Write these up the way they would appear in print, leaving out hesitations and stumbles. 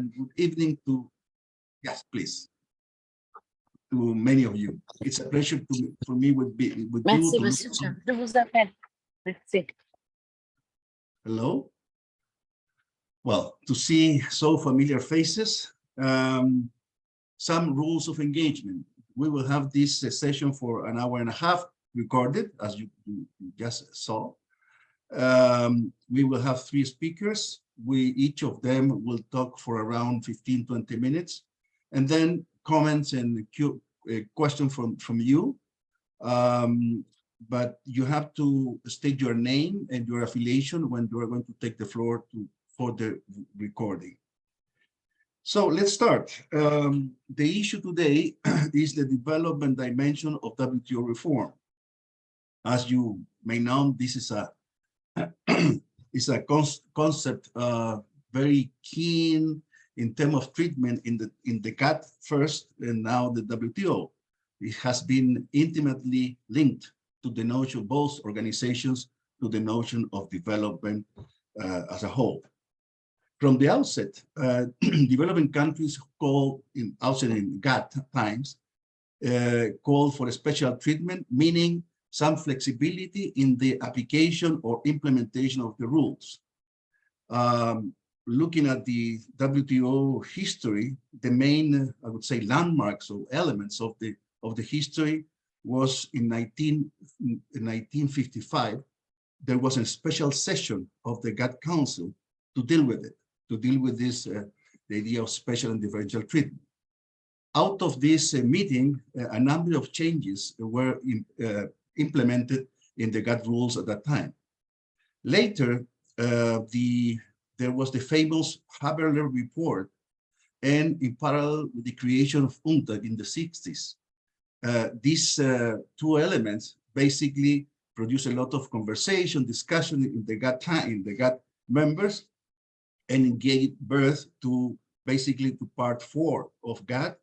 and good evening to, yes, please, to many of you. It's a pleasure for me with you to listen. Je vous appelle. Merci. Hello. Well, to see so familiar faces, some rules of engagement. We will have this session for an hour and a half recorded, as you just saw. We will have 3 speakers. Each of them will talk for around 15-20 minutes, and then comments and question from you. But you have to state your name and your affiliation when you are going to take the floor for the recording. So let's start. The issue today is the development dimension of WTO reform. As you may know, this is a concept very keen in terms of treatment in the GATT first and now the WTO. It has been intimately linked to the notion of both organizations, to the notion of development as a whole. From the outset, developing countries outside in GATT times, call for a special treatment, meaning some flexibility in the application or implementation of the rules. Looking at the WTO history, the main, I would say, landmarks or elements of the history was in 1955. There was a special session of the GATT Council to deal with it, to deal with this, the idea of special and differential treatment. Out of this meeting, a number of changes were implemented in the GATT rules at that time. Later, there was the famous Haberler report, and in parallel with the creation of UNCTAD in the 60s. These 2 elements basically produce a lot of conversation, discussion in the GATT members, and gave birth to basically to part 4 of GATT,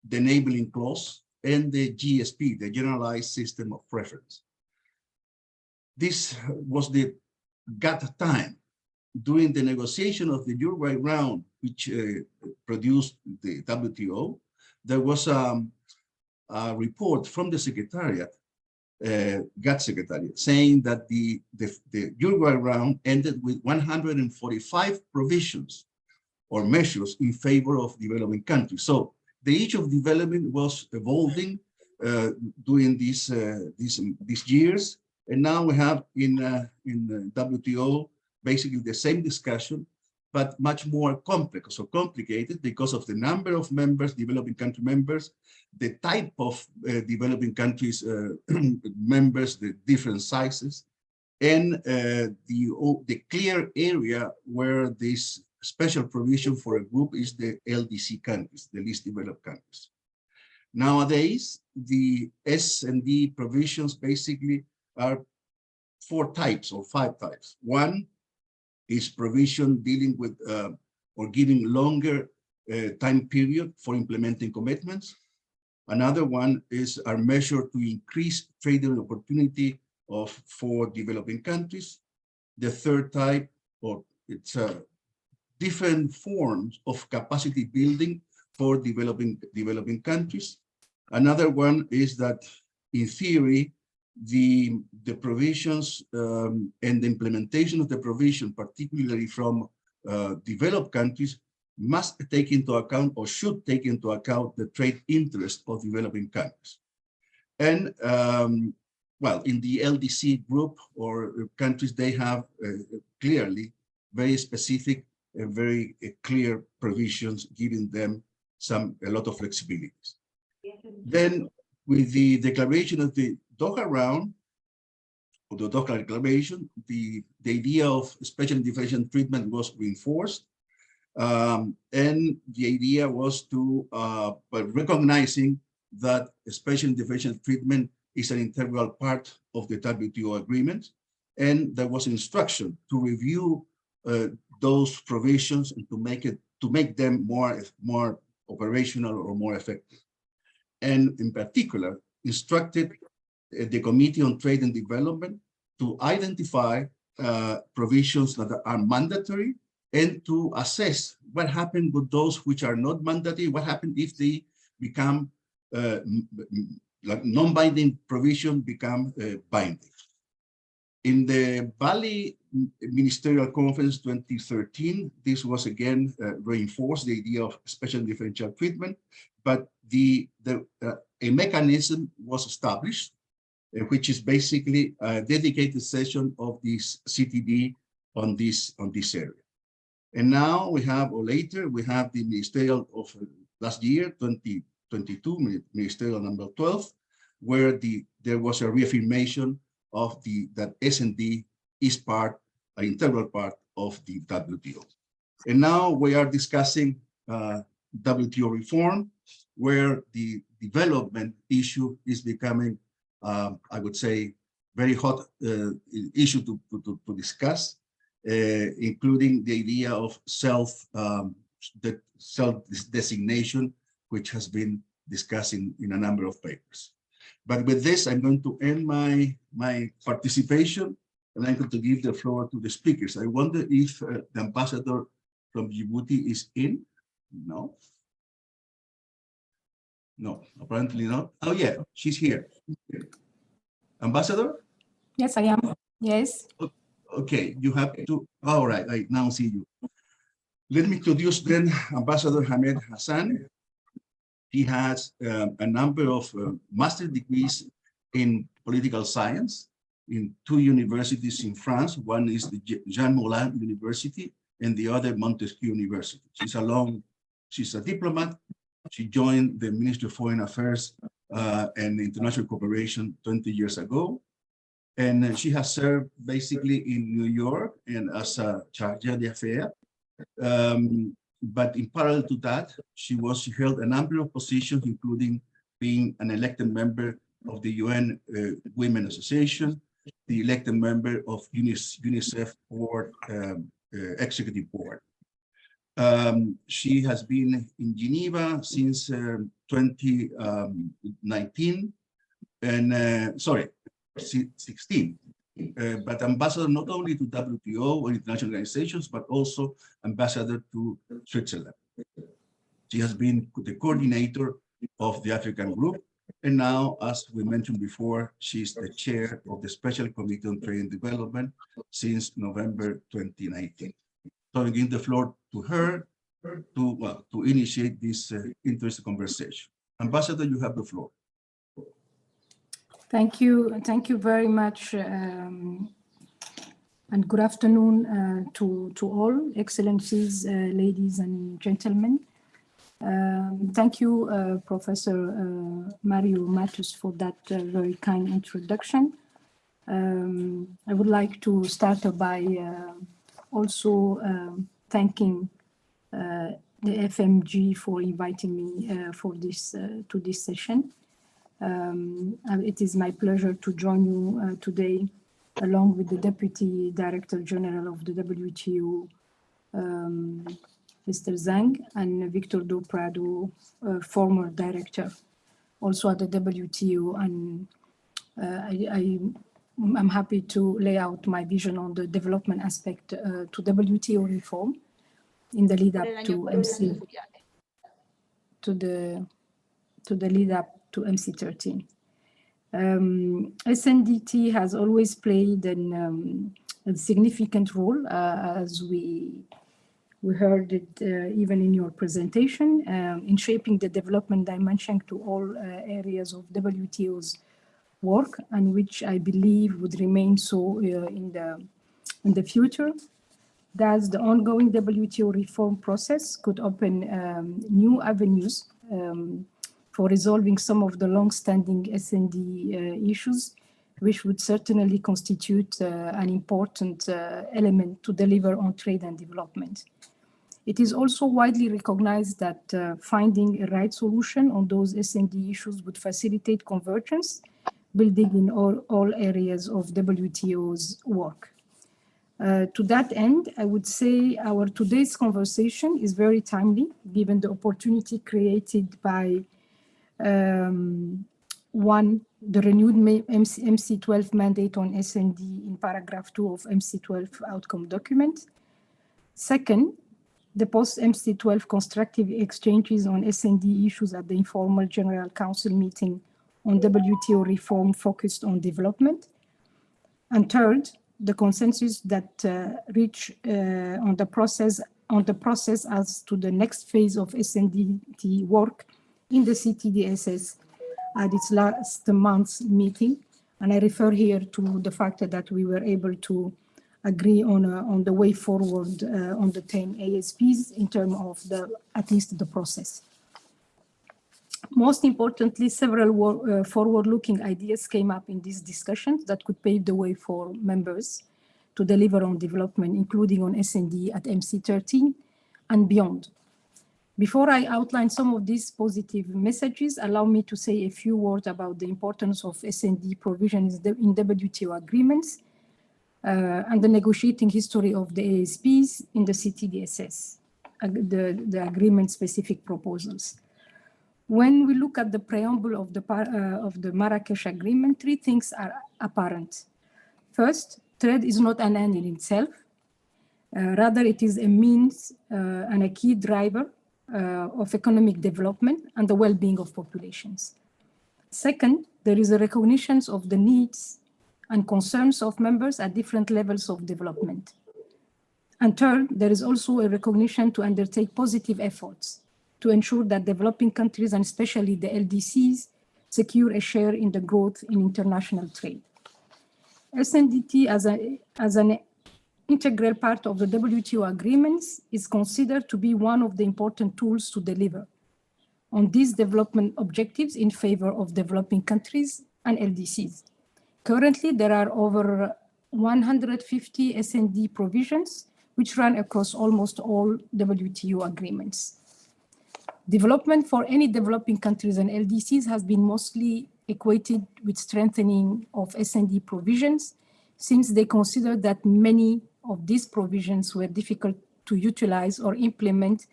the enabling clause, and the GSP, the generalized system of preference. This was the GATT time. During the negotiation of the Uruguay round, which produced the WTO, there was a report from the Secretariat, GATT Secretariat, saying that the Uruguay round ended with 145 provisions or measures in favor of developing countries. So the age of development was evolving during these years, and now we have in WTO basically the same discussion, but much more complex or complicated because of the number of members, developing country members, the type of developing countries members, the different sizes, and the clear area where this special provision for a group is the LDC countries, the least developed countries. Nowadays, the S&D provisions basically are 4 types or 5 types. One is provision dealing with or giving longer time period for implementing commitments. Another one is a measure to increase trading opportunity for developing countries. The third type, or it's different forms of capacity building for developing countries. Another one is that, in theory, the provisions and the implementation of the provision, particularly from developed countries, must take into account or should take into account the trade interest of developing countries. And well, in the LDC group or countries, they have clearly very specific and very clear provisions, giving them a lot of flexibilities. Then, with the declaration of the Doha round, or the Doha declaration, the idea of special and differential treatment was reinforced. And the idea was to, by recognizing that special and differential treatment is an integral part of the WTO agreement, and there was instruction to review those provisions and to make them more operational or more effective. And in particular, instructed the Committee on Trade and Development to identify provisions that are mandatory and to assess what happened with those which are not mandatory, what happened if they become like non-binding provision become binding. In the Bali Ministerial Conference 2013, this was again reinforced, the idea of special differential treatment, but a mechanism was established, which is basically a dedicated session of this CTD on this area. And now we have, or later, we have the ministerial of last year, 2022, ministerial number 12, where there was a reaffirmation of that S&D is an integral part of the WTO. And now we are discussing WTO reform, where the development issue is becoming, I would say, very hot issue to discuss, including the idea of self-designation, which has been discussed in a number of papers. But with this, I'm going to end my participation, and I'm going to give the floor to the speakers. I wonder if the ambassador from Djibouti is in. No? No, apparently not. Oh yeah, she's here. Ambassador? Yes, I am. Yes. Okay, you have to, all right, I now see you. Let me introduce then Ambassador Ahmed Hassan. He has a number of master's degrees in political science in 2 universities in France. One is the Jean Moulin University and the other Montesquieu University. She's a diplomat. She joined the Ministry of Foreign Affairs and International Cooperation 20 years ago. And she has served basically in New York and as a charge d'affaires. But in parallel to that, she held a number of positions, including being an elected member of the UN Women Association, the elected member of UNICEF board, executive board. She has been in Geneva since 2019, and 16. But ambassador not only to WTO or international organizations, but also ambassador to Switzerland. She has been the coordinator of the African group. And now, as we mentioned before, she's the chair of the Special Committee on Trade and Development since November 2019. So I give the floor to her to initiate this interesting conversation. Ambassador, you have the floor. Thank you very much, and good afternoon to all, excellencies, ladies and gentlemen. Thank you, Professor Mario Matus, for that very kind introduction. I would like to start by also thanking the FMG for inviting me for this to this session. It is my pleasure to join you today, along with the Deputy Director General of the WTO, Mr. Zhang, and Victor Do Prado, former director, also at the WTO. And I'm happy to lay out my vision on the development aspect to WTO reform in the lead up to MC, to the lead up to MC13. S&DT has always played a significant role, as we heard it even in your presentation, in shaping the development dimension to all areas of WTO's work, and which I believe would remain so in the future. Thus, the ongoing WTO reform process could open new avenues for resolving some of the long-standing S&D issues, which would certainly constitute an important element to deliver on trade and development. It is also widely recognized that finding a right solution on those S&D issues would facilitate convergence, building in all areas of WTO's work. To that end, I would say our today's conversation is very timely, given the opportunity created by one, the renewed MC12 mandate on S&D in paragraph 2 of MC12 outcome document, Second, the post-MC12 constructive exchanges on S&D issues at the informal General Council meeting on WTO reform focused on development. And third, the consensus that reached on the process as to the next phase of S&DT work in the CTDSS at its last month's meeting. And I refer here to the fact that we were able to agree on the way forward on the 10 ASPs in terms of at least the process. Most importantly, several forward-looking ideas came up in these discussions that could pave the way for members to deliver on development, including on S&D at MC13 and beyond. Before I outline some of these positive messages, allow me to say a few words about the importance of S&D provisions in WTO agreements and the negotiating history of the ASPs in the CTDSS, the agreement-specific proposals. When we look at the preamble of the Marrakesh Agreement, three things are apparent. First, trade is not an end in itself. Rather, it is a means and a key driver of economic development and the well-being of populations. Second, there is a recognition of the needs and concerns of members at different levels of development. And third, there is also a recognition to undertake positive efforts to ensure that developing countries, and especially the LDCs, secure a share in the growth in international trade. S&DT as an integral part of the WTO agreements is considered to be one of the important tools to deliver on these development objectives in favor of developing countries and LDCs. Currently, there are over 150 S&D provisions which run across almost all WTO agreements. Development for any developing countries and LDCs has been mostly equated with strengthening of S&D provisions, since they consider that many of these provisions were difficult to utilize or implement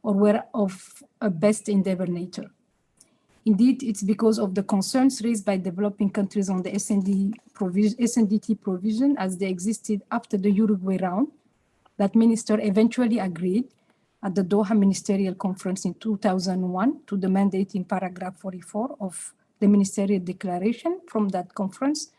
or were of a best endeavor nature. Indeed, it's because of the concerns raised by developing countries on the S&DT provision as they existed after the Uruguay round that minister eventually agreed at the Doha Ministerial Conference in 2001 to the mandate in paragraph 44 of the ministerial declaration from that conference.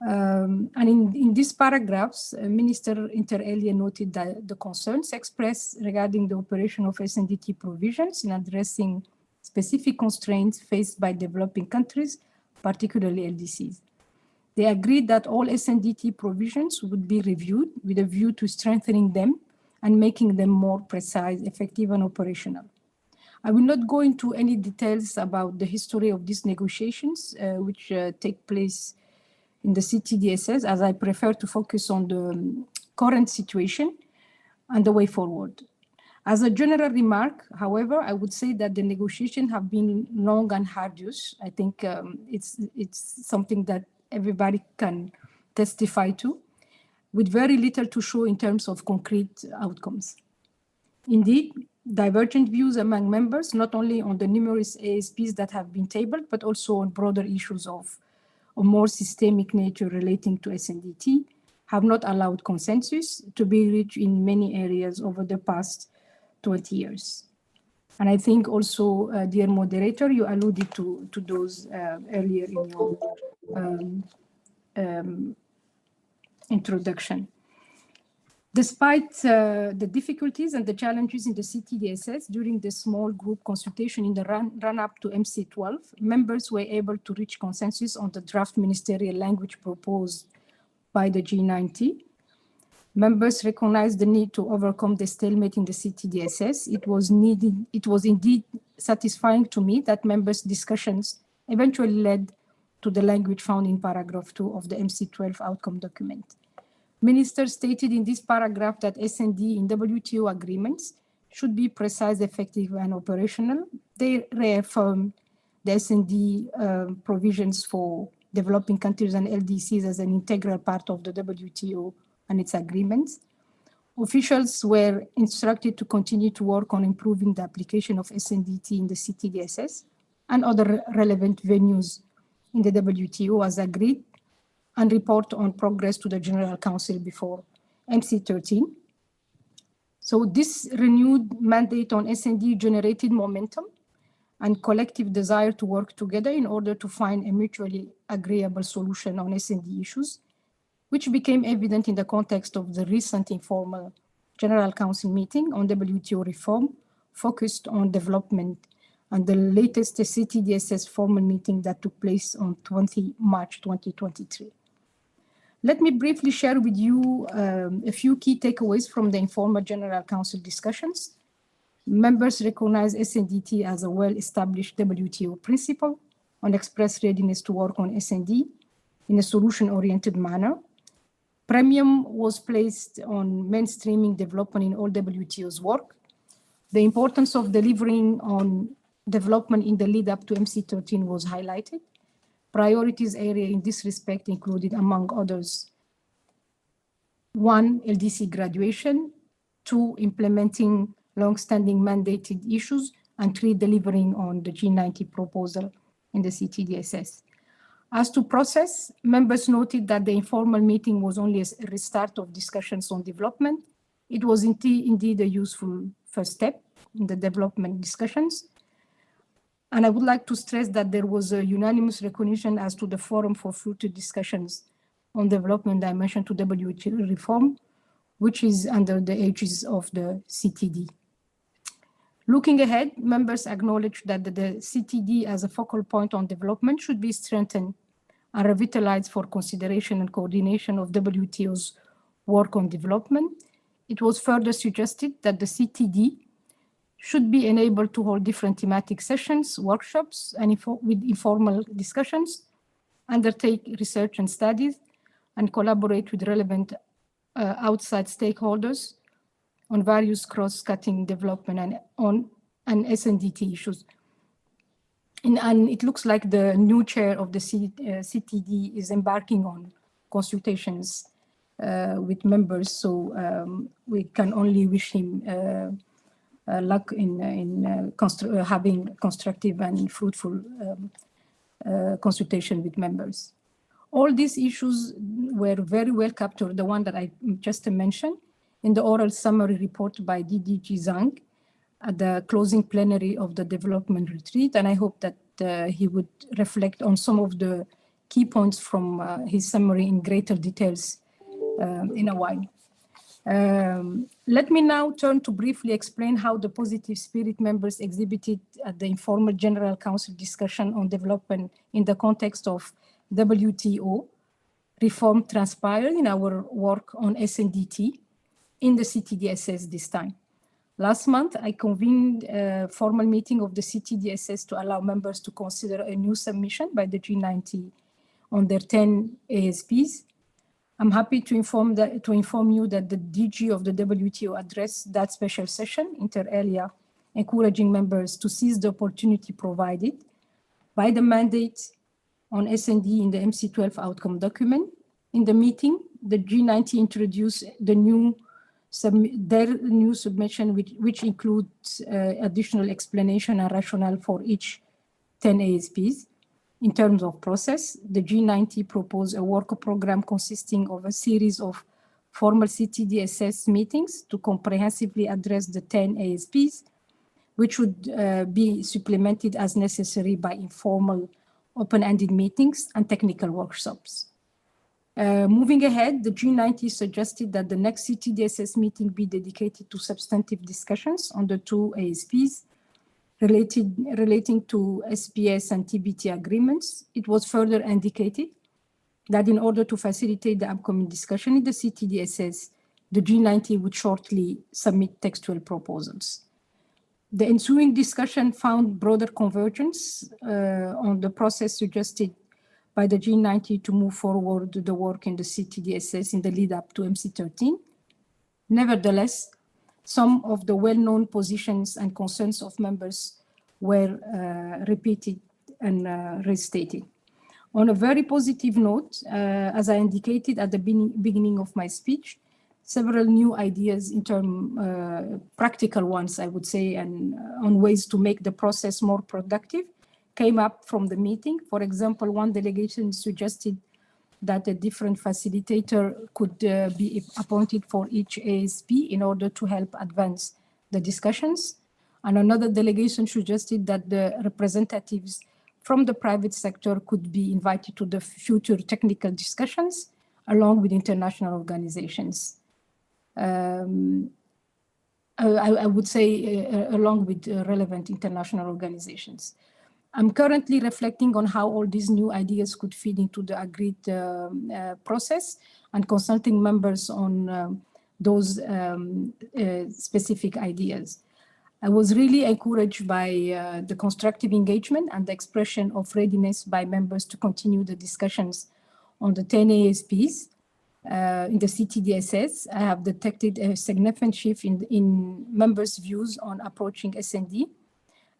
And in these paragraphs, Minister inter alia noted that the concerns expressed regarding the operation of S&DT provisions in addressing specific constraints faced by developing countries, particularly LDCs. They agreed that all S&DT provisions would be reviewed with a view to strengthening them and making them more precise, effective, and operational. I will not go into any details about the history of these negotiations, which take place in the CTDSS, as I prefer to focus on the current situation and the way forward. As a general remark, however, I would say that the negotiations have been long and arduous. I think it's something that everybody can testify to, with very little to show in terms of concrete outcomes. Indeed, divergent views among members, not only on the numerous ASPs that have been tabled, but also on broader issues of a more systemic nature relating to S&DT, have not allowed consensus to be reached in many areas over the past 20 years. And I think also, dear moderator, you alluded to those earlier in your introduction. Despite the difficulties and the challenges in the CTDSS during the small group consultation in the run-up to MC12, members were able to reach consensus on the draft ministerial language proposed by the G90. Members recognized the need to overcome the stalemate in the CTDSS. It was indeed satisfying to me that members' discussions eventually led to the language found in paragraph 2 of the MC12 outcome document. Ministers stated in this paragraph that S&D in WTO agreements should be precise, effective, and operational. They reaffirmed the S&D provisions for developing countries and LDCs as an integral part of the WTO and its agreements. Officials were instructed to continue to work on improving the application of S&DT in the CTDSS and other relevant venues in the WTO as agreed, and report on progress to the General Council before MC13. So this renewed mandate on S&D generated momentum and collective desire to work together in order to find a mutually agreeable solution on S&D issues, which became evident in the context of the recent informal General Council meeting on WTO reform focused on development and the latest CTDSS formal meeting that took place on 20 March 2023. Let me briefly share with you a few key takeaways from the informal General Council discussions. Members recognize S&DT as a well-established WTO principle on express readiness to work on S&D in a solution-oriented manner. Premium was placed on mainstreaming development in all WTO's work. The importance of delivering on development in the lead up to MC13 was highlighted. Priorities area in this respect included, among others, 1, LDC graduation, 2, implementing long-standing mandated issues, and 3, delivering on the G90 proposal in the CTDSS. As to process, members noted that the informal meeting was only a restart of discussions on development. It was indeed a useful first step in the development discussions. And I would like to stress that there was a unanimous recognition as to the forum for future discussions on development dimension to WTO reform, which is under the aegis of the CTD. Looking ahead, members acknowledge that the CTD as a focal point on development should be strengthened and revitalized for consideration and coordination of WTO's work on development. It was further suggested that the CTD should be enabled to hold different thematic sessions, workshops, and with informal discussions, undertake research and studies, and collaborate with relevant outside stakeholders on various cross-cutting development and S&DT issues. And it looks like the new chair of the CTD is embarking on consultations with members, so we can only wish him luck in having constructive and fruitful consultation with members. All these issues were very well captured, the one that I just mentioned, in the oral summary report by DDG Zhang at the closing plenary of the development retreat, and I hope that he would reflect on some of the key points from his summary in greater details in a while. Let me now turn to briefly explain how the positive spirit members exhibited at the informal General Council discussion on development in the context of WTO reform transpired in our work on S&DT in the CTDSS this time. Last month, I convened a formal meeting of the CTDSS to allow members to consider a new submission by the G90 on their 10 ASPs. I'm happy to inform you that the DG of the WTO addressed that special session inter alia, encouraging members to seize the opportunity provided by the mandate on S&D in the MC12 outcome document. In the meeting, the G90 introduced their new submission, which includes additional explanation and rationale for each 10 ASPs. In terms of process, the G90 proposed a work program consisting of a series of formal CTDSS meetings to comprehensively address the 10 ASPs, which would be supplemented as necessary by informal open-ended meetings and technical workshops. Moving ahead, the G90 suggested that the next CTDSS meeting be dedicated to substantive discussions on the 2 ASPs relating to SPS and TBT agreements. It was further indicated that in order to facilitate the upcoming discussion in the CTDSS, the G90 would shortly submit textual proposals. The ensuing discussion found broader convergence on the process suggested by the G90 to move forward the work in the CTDSS in the lead up to MC13. Nevertheless, some of the well-known positions and concerns of members were repeated and restated. On a very positive note, as I indicated at the beginning of my speech, several new ideas in terms, practical ones, I would say, and on ways to make the process more productive came up from the meeting. For example, one delegation suggested that a different facilitator could be appointed for each ASP in order to help advance the discussions. And another delegation suggested that the representatives from the private sector could be invited to the future technical discussions along with international organizations. I would say along with relevant international organizations. I'm currently reflecting on how all these new ideas could feed into the agreed process and consulting members on those specific ideas. I was really encouraged by the constructive engagement and the expression of readiness by members to continue the discussions on the 10 ASPs. In the CTDSS, I have detected a significant shift in members' views on approaching S&D.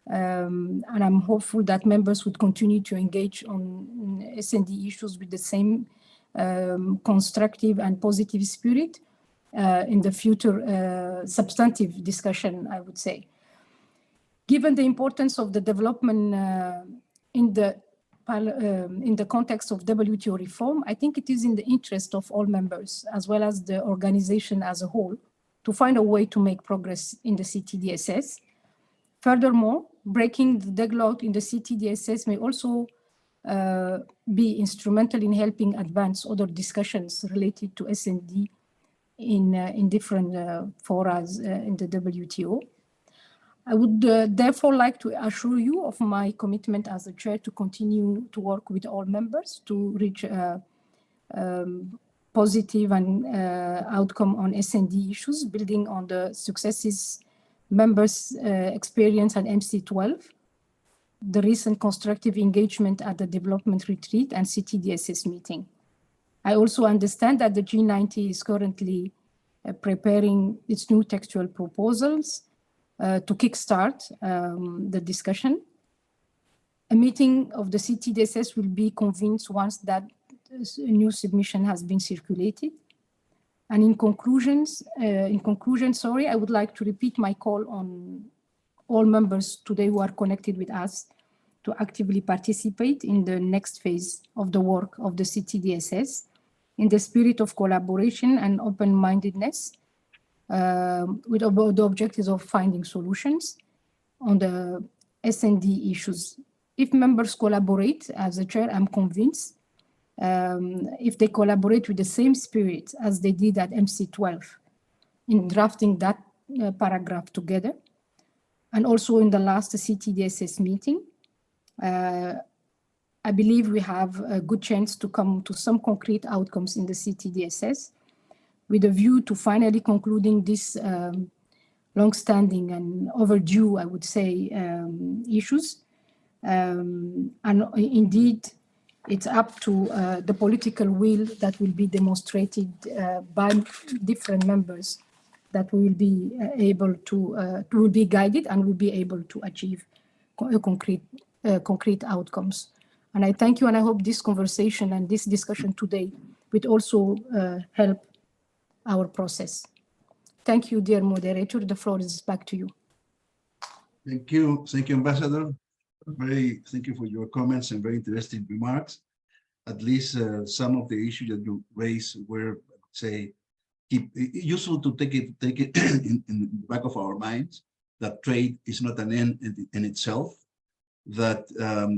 And I'm hopeful that members would continue to engage on S&D issues with the same constructive and positive spirit in the future substantive discussion, I would say. Given the importance of the development in the context of WTO reform, I think it is in the interest of all members, as well as the organization as a whole, to find a way to make progress in the CTDSS. Furthermore, breaking the deadlock in the CTDSS may also be instrumental in helping advance other discussions related to S&D in different forums in the WTO. I would therefore like to assure you of my commitment as a chair to continue to work with all members to reach a positive and outcome on S&D issues, building on the successes members' experience at MC12, the recent constructive engagement at the development retreat and CTDSS meeting. I also understand that the G90 is currently preparing its new textual proposals to kickstart the discussion. A meeting of the CTDSS will be convened once that new submission has been circulated. And in conclusion, I would like to repeat my call on all members today who are connected with us to actively participate in the next phase of the work of the CTDSS in the spirit of collaboration and open-mindedness with the objectives of finding solutions on the S&D issues. If members collaborate, as a chair, I'm convinced, if they collaborate with the same spirit as they did at MC12 in drafting that paragraph together, and also in the last CTDSS meeting, I believe we have a good chance to come to some concrete outcomes in the CTDSS with a view to finally concluding this long-standing and overdue, I would say, issues. And indeed, it's up to the political will that will be demonstrated by different members that we will be able to, will be guided and will be able to achieve concrete outcomes. And I thank you, and I hope this conversation and this discussion today will also help our process. Thank you, dear moderator. The floor is back to you. Thank you, Ambassador. Thank you for your comments and very interesting remarks. At least some of the issues that you raised were, I would say, useful to take it in the back of our minds, that trade is not an end in itself, that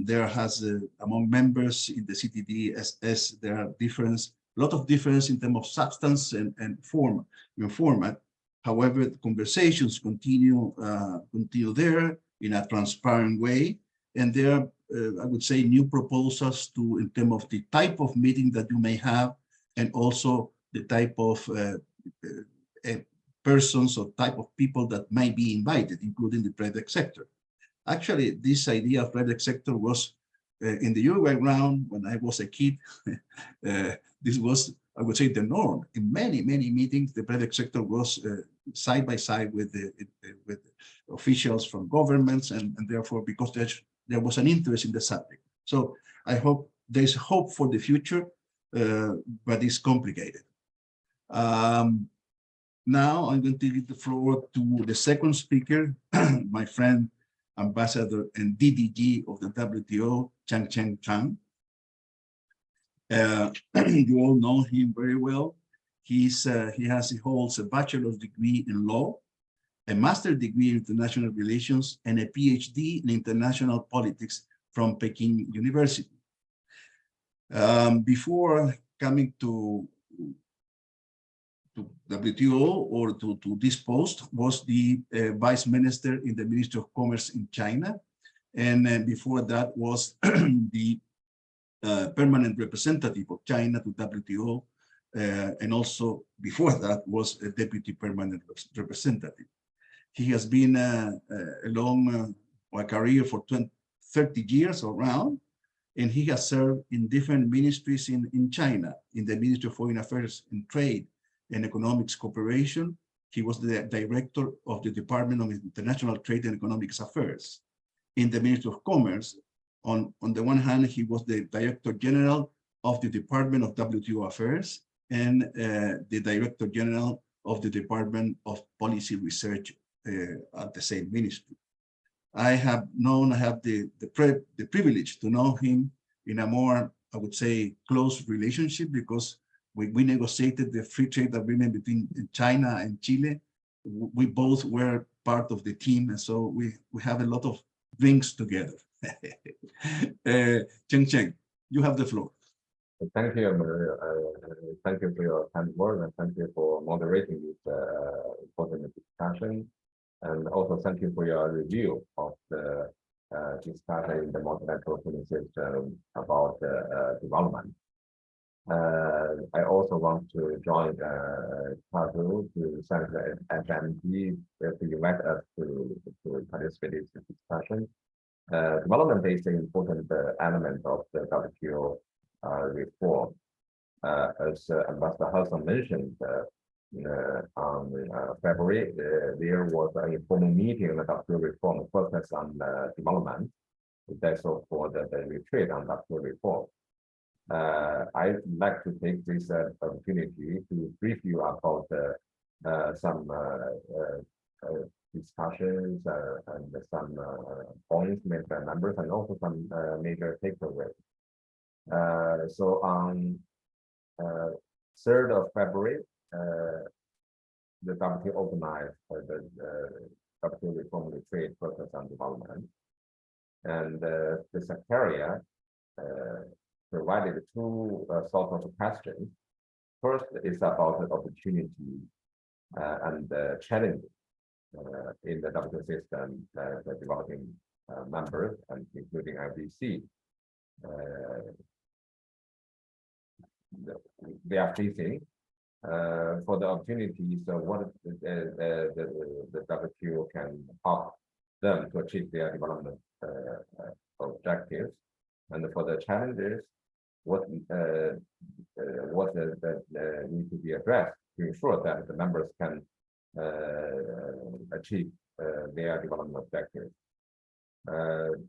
there has, among members in the CTDSS, there are a lot of difference in terms of substance and format. However, the conversations continue there in a transparent way. And there are, I would say, new proposals in terms of the type of meeting that you may have, and also the type of persons or type of people that might be invited, including the private sector. Actually, this idea of private sector was in the Uruguay round when I was a kid. This was, I would say, the norm. In many meetings, the private sector was side by side with officials from governments, and therefore, because there was an interest in the subject. So I hope there's hope for the future, but it's complicated. Now I'm going to give the floor to the second speaker, my friend, Ambassador and DDG of the WTO, Zhang Xiangchen. You all know him very well. He holds a bachelor's degree in law, a master's degree in international relations, and a PhD in international politics from Peking University. Before coming to WTO or to this post, was the vice minister in the Ministry of Commerce in China. And before that was the permanent representative of China to WTO. And also before that was a deputy permanent representative. He has been a long career for 30 years around, and he has served in different ministries in China, in the Ministry of Foreign Affairs and Trade and Economics Cooperation. He was the director of the Department of International Trade and Economic Affairs. In the Ministry of Commerce, on the one hand, he was the Director General of the Department of WTO Affairs and the Director General of the Department of Policy Research at the same ministry. I have the privilege to know him in a more, I would say, close relationship, because we negotiated the free trade agreement between China and Chile. We both were part of the team, and so we have a lot of drinks together. Xiangchen, you have the floor. Thank you, Maria. Thank you for your kind words, and thank you for moderating this important discussion. And also thank you for your review of the discussion in the multilateral system about development. I also want to join Kadra to thank the FMG to invite us to participate in this discussion. Development is an important element of the WTO reform. As Ambassador Hassan mentioned, on February, there was an informal meeting on the WTO reform focused on development. That's all for the retreat on WTO reform. I'd like to take this opportunity to brief you about some discussions and some points made by members, and also some major takeaways. So on 3rd of February, the WTO organized the WTO reform retreat focused on development, and the Secretariat provided two sorts of questions. First is about the opportunity and the challenges in the WTO system, the developing members, and including LDC. They are facing. For the opportunities, what the WTO can help them to achieve their development objectives, and for the challenges, what need to be addressed to ensure that the members can achieve their development objectives.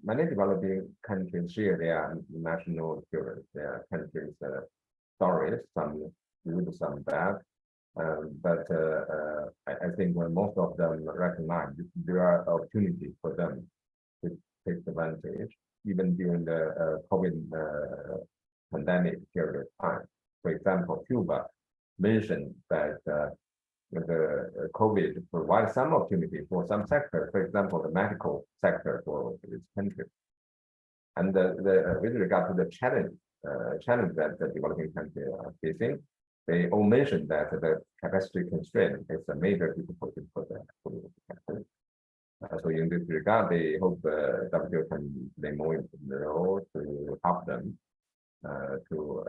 Many developing countries share their national experience, their countries' stories, some good, some bad, but I think when most of them recognize there are opportunities for them to take advantage, even during the COVID pandemic period of time. For example, Cuba mentioned that the COVID provides some opportunity for some sectors, for example, the medical sector for its country. And with regard to the challenge that the developing countries are facing, they all mentioned that the capacity constraint is a major difficulty for the country. So in this regard, they hope WTO can play more important role to help them to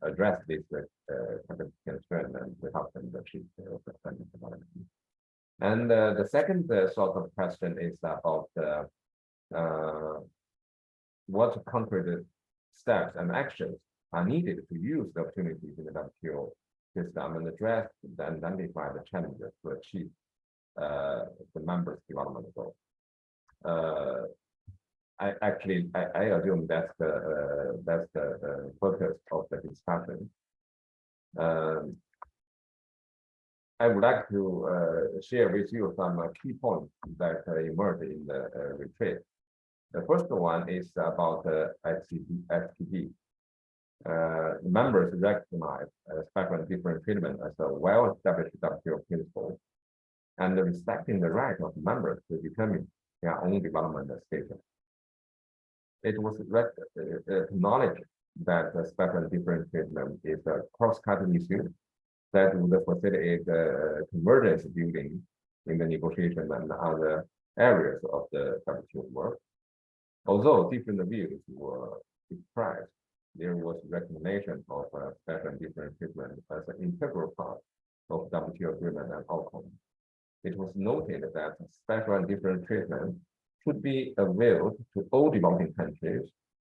address this capacity constraint and to help them achieve sustainable development. And the second sort of question is about what concrete steps and actions are needed to use the opportunities in the WTO system and address and identify the challenges to achieve the members' development goals. I assume that's the focus of the discussion. I would like to share with you some key points that emerged in the retreat. The first one is about STD. Members recognize special and different treatment as a well-established WTO principle, and respecting the right of members to determine their own development status. It was acknowledged that the special and different treatment is a cross-cutting issue that would facilitate convergence building in the negotiation and other areas of the WTO work. Although different views were expressed, there was recognition of special and different treatment as an integral part of WTO agreement and outcome. It was noted that special and different treatment should be availed to all developing countries,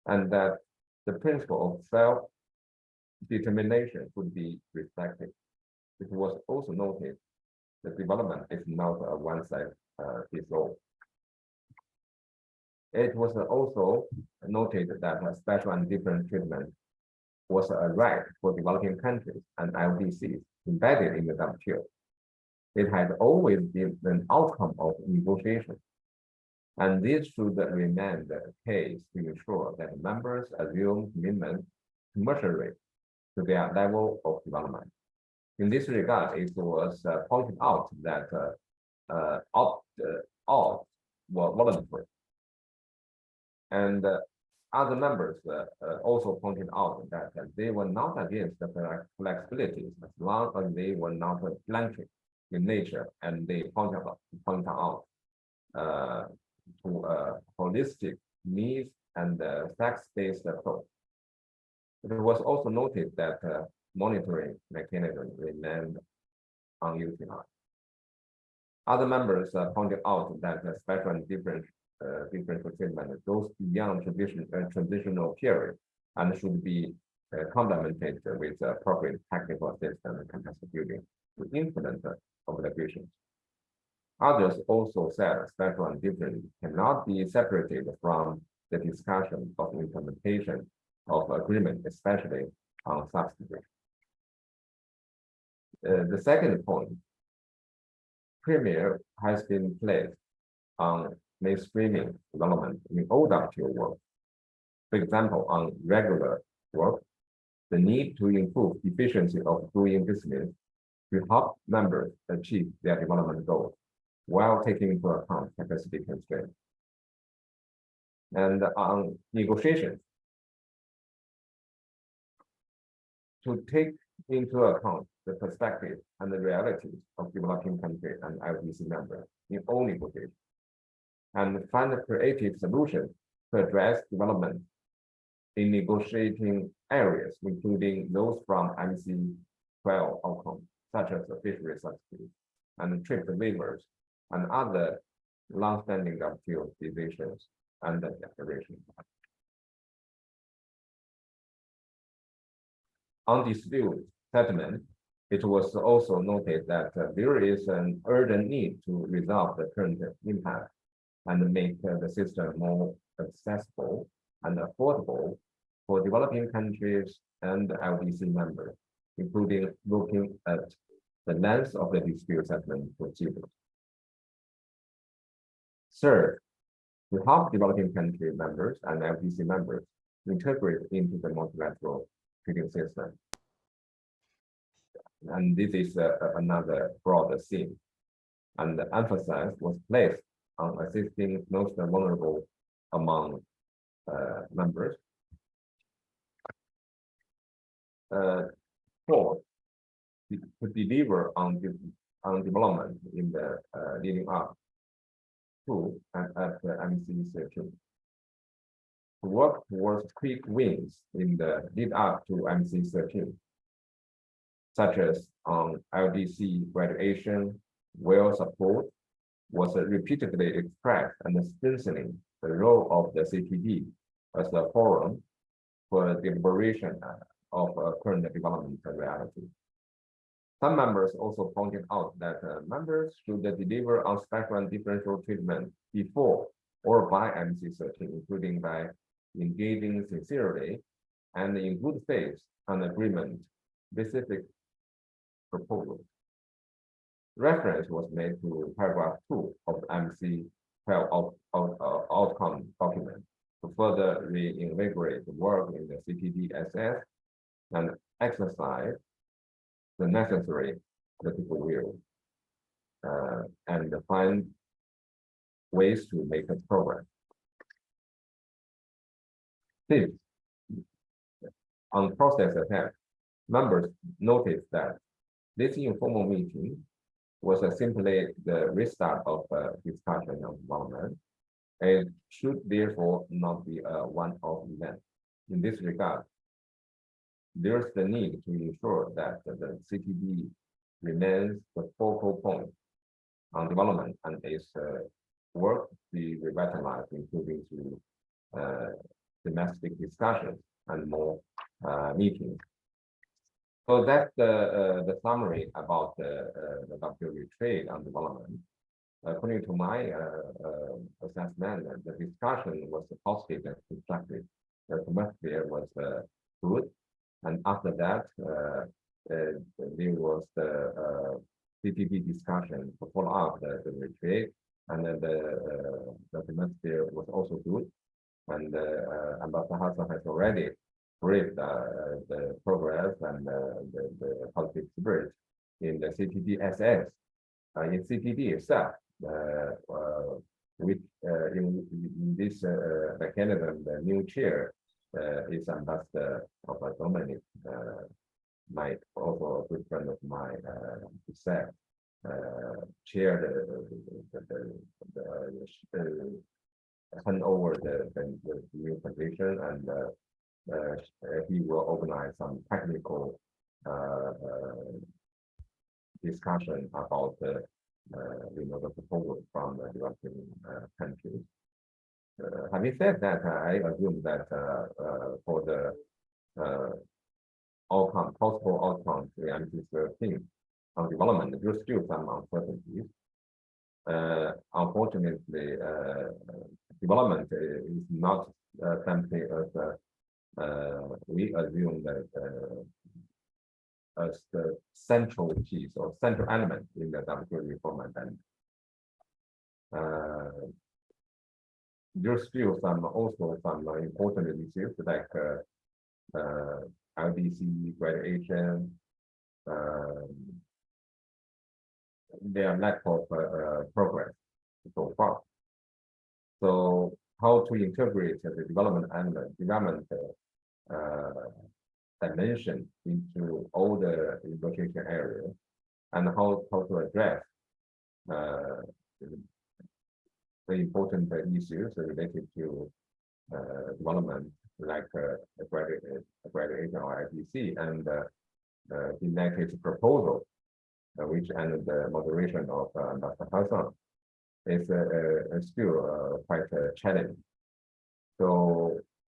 and that the principle of self-determination should be respected. It was also noted that development is not a one-size-fits-all. It was also noted that special and different treatment was a right for developing countries and LDCs embedded in the WTO. It had always been an outcome of negotiation, and this should remain the case to ensure that members assume commitment commensurate to their level of development. In this regard, it was pointed out that opt-out were voluntary. And other members also pointed out that they were not against the flexibilities as long as they were not blanket in nature, and they point out to holistic needs and facts-based approach. It was also noted that monitoring mechanism remained unutilized. Other members pointed out that special and different treatment goes beyond transitional period and should be complemented with appropriate technical assistance and capacity building to implement obligations. Others also said special and different cannot be separated from the discussion of implementation of agreement, especially on subsidy. The second point, premier has been placed on mainstreaming development in all WTO work. For example, on regular work, the need to improve efficiency of doing business to help members achieve their development goals while taking into account capacity constraints. And on negotiations, to take into account the perspective and the realities of developing countries and LDC members in all negotiations, and find a creative solution to address development in negotiating areas, including those from MC12 outcomes, such as the fishery subsidies and trade waivers and other long-standing WTO decisions and declarations. On dispute settlement, it was also noted that there is an urgent need to resolve the current impasse and make the system more accessible and affordable for developing countries and LDC members, including looking at the length of the dispute settlement procedures. Third, to help developing country members and LDC members integrate into the multilateral trading system. And this is another broader theme. And the emphasis was placed on assisting most vulnerable among members. Fourth, to deliver on development in the leading up to and at the MC13. To work towards quick wins in the lead up to MC13, such as on LDC graduation, well support was repeatedly expressed and strengthening the role of the CTD as a forum for deliberation of current development reality. Some members also pointed out that members should deliver on special and differential treatment before or by MC13, including by engaging sincerely and in good faith on agreement specific proposals. Reference was made to paragraph 2 of the MC12 outcome document to further reinvigorate the work in the CTD-SS and exercise the necessary political will and find ways to make a progress. Fifth, on process ahead, members noticed that this informal meeting was simply the restart of discussion on development. It should therefore not be a one-off event. In this regard, there's the need to ensure that the CTD remains the focal point on development and its work be revitalized, including through domestic discussions and more meetings. So that's the summary about the WTO trade and development. According to my assessment, the discussion was positive and constructive. The atmosphere was good, and after that, there was the CTD discussion to follow up the retreat, and then the atmosphere was also good. And Ambassador Hassan has already briefed the progress and the positive spirit in the CTD-SS, in CTD itself, which in this mechanism, the new chair is Ambassador of Dominic, also a good friend of mine, chair hand over the new position, and he will organize some technical discussion about the proposal from the developing countries. Having said that, I assume that for the possible outcomes, the MT13 on development, there's still some uncertainties. Unfortunately, development is not something as we assume that as the central piece or central element in the WTO reform agenda. There's still also some important issues like LDC graduation. There are lack of progress so far. So how to integrate the development dimension into all the negotiation areas, and how to address the important issues related to development, like graduation or IDC, and the United proposal, which under the moderation of Dr. Hassan, is still quite challenging. So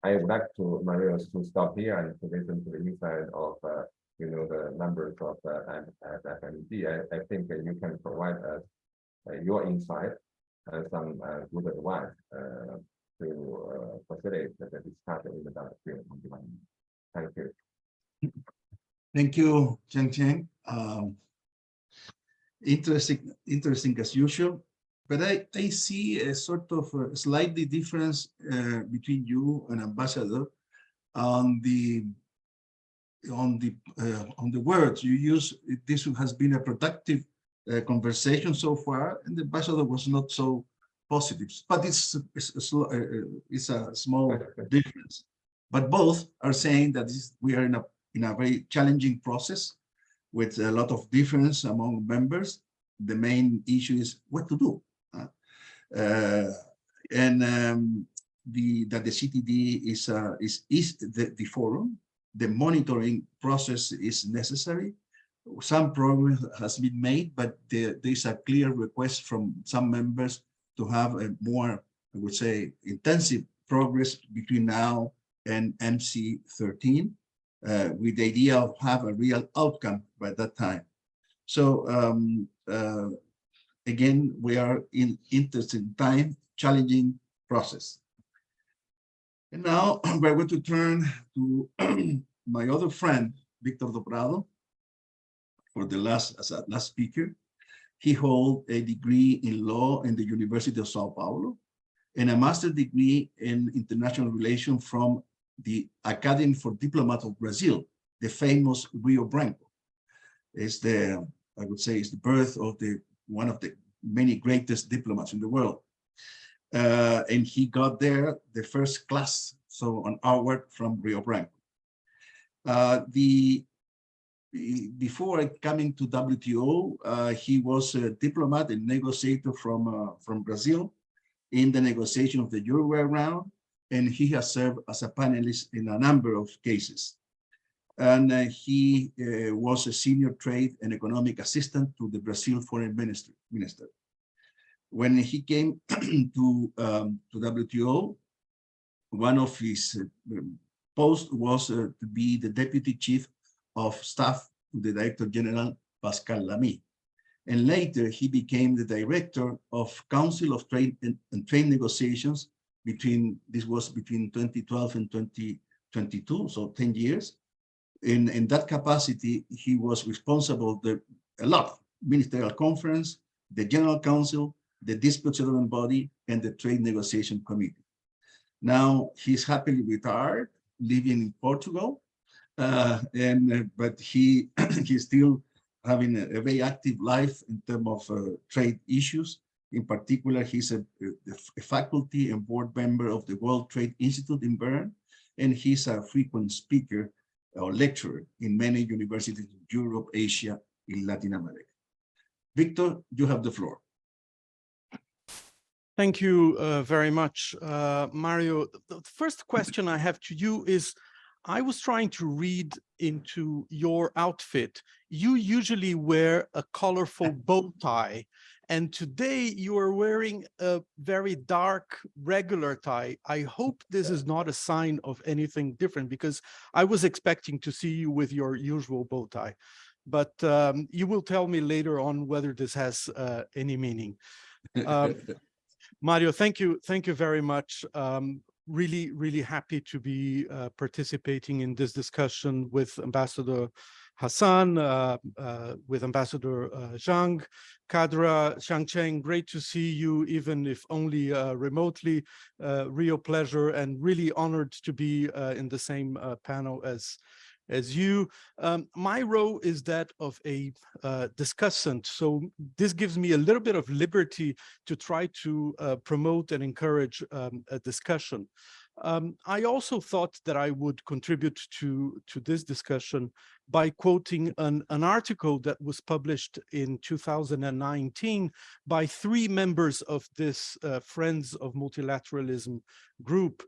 I would like to Marius to stop here and to listen to the insight of the members of FMG. I think you can provide us your insight and some good advice to facilitate the discussion in the WTO. Thank you. Thank you, Zhang Xiangchen. Interesting as usual. But I see a sort of a slightly difference between you and Ambassador on the words you use. This has been a productive conversation so far, and the Ambassador was not so positive. But it's a small difference. But both are saying that we are in a very challenging process with a lot of difference among members. The main issue is what to do. That the CTD is the forum. The monitoring process is necessary. Some progress has been made, but there is a clear request from some members to have a more, I would say, intensive progress between now and MC13, with the idea of have a real outcome by that time. So again, we are in interesting time, challenging process. And now we're going to turn to my other friend, Victor Do Prado, for the last speaker. He holds a degree in law in the University of Sao Paulo and a master's degree in international relations from the Academy for Diplomats of Brazil, the famous Rio Branco. It's the, I would say, it's the birth of one of the many greatest diplomats in the world. And he got there the first class, so an award from Rio Branco. Before coming to WTO, he was a diplomat and negotiator from Brazil in the negotiation of the Uruguay round, and he has served as a panelist in a number of cases. And he was a senior trade and economic assistant to the Brazil foreign minister. When he came to WTO, one of his posts was to be the deputy chief of staff to the Director General Pascal Lamy. And later he became the director of Council of Trade and Trade Negotiations this was between 2012 and 2022, so 10 years. In that capacity, he was responsible for a lot, Ministerial Conference, the General Council, the Dispute Settlement Body, and the Trade Negotiation Committee. Now he's happily retired, living in Portugal, but he's still having a very active life in terms of trade issues. In particular, he's a faculty and board member of the World Trade Institute in Bern, and he's a frequent speaker or lecturer in many universities in Europe, Asia, and Latin America. Victor, you have the floor. Thank you very much, Mario. The first question I have to you is, I was trying to read into your outfit. You usually wear a colorful bow tie, and today you are wearing a very dark regular tie. I hope this is not a sign of anything different, because I was expecting to see you with your usual bow tie. But you will tell me later on whether this has any meaning. Mario, thank you very much. Really happy to be participating in this discussion with Ambassador Hassan, with Ambassador Zhang, Kadra, Xiangchen. Great to see you, even if only remotely. Real pleasure, and really honored to be in the same panel as you. My role is that of a discussant, so this gives me a little bit of liberty to try to promote and encourage a discussion. I also thought that I would contribute to this discussion by quoting an article that was published in 2019 by 3 members of this Friends of Multilateralism Group,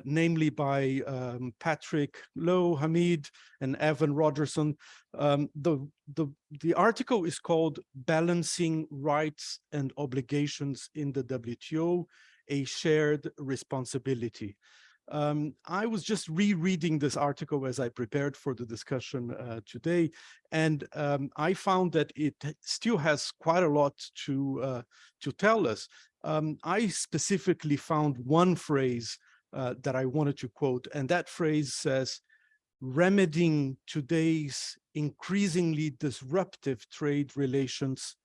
namely by Patrick Lowe, Hamid, and Evan Rogerson. The article is called "Balancing Rights and Obligations in the WTO, a Shared Responsibility." I was just rereading this article as I prepared for the discussion today, and I found that it still has quite a lot to tell us. I specifically found one phrase that I wanted to quote, and that phrase says, "Remedying today's increasingly disruptive trade relations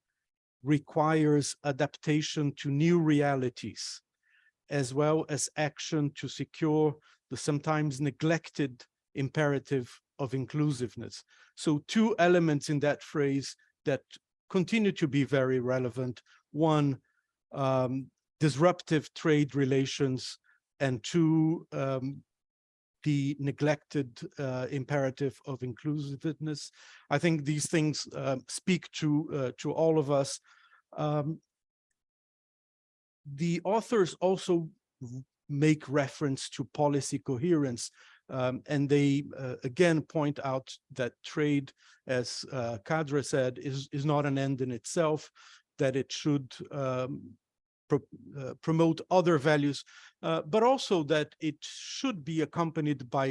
requires adaptation to new realities, as well as action to secure the sometimes neglected imperative of inclusiveness." So 2 elements in that phrase that continue to be very relevant. One, disruptive trade relations, and 2, the neglected imperative of inclusiveness. I think these things speak to all of us. The authors also make reference to policy coherence, and they again point out that trade, as Kadra said, is not an end in itself, that it should promote other values, but also that it should be accompanied by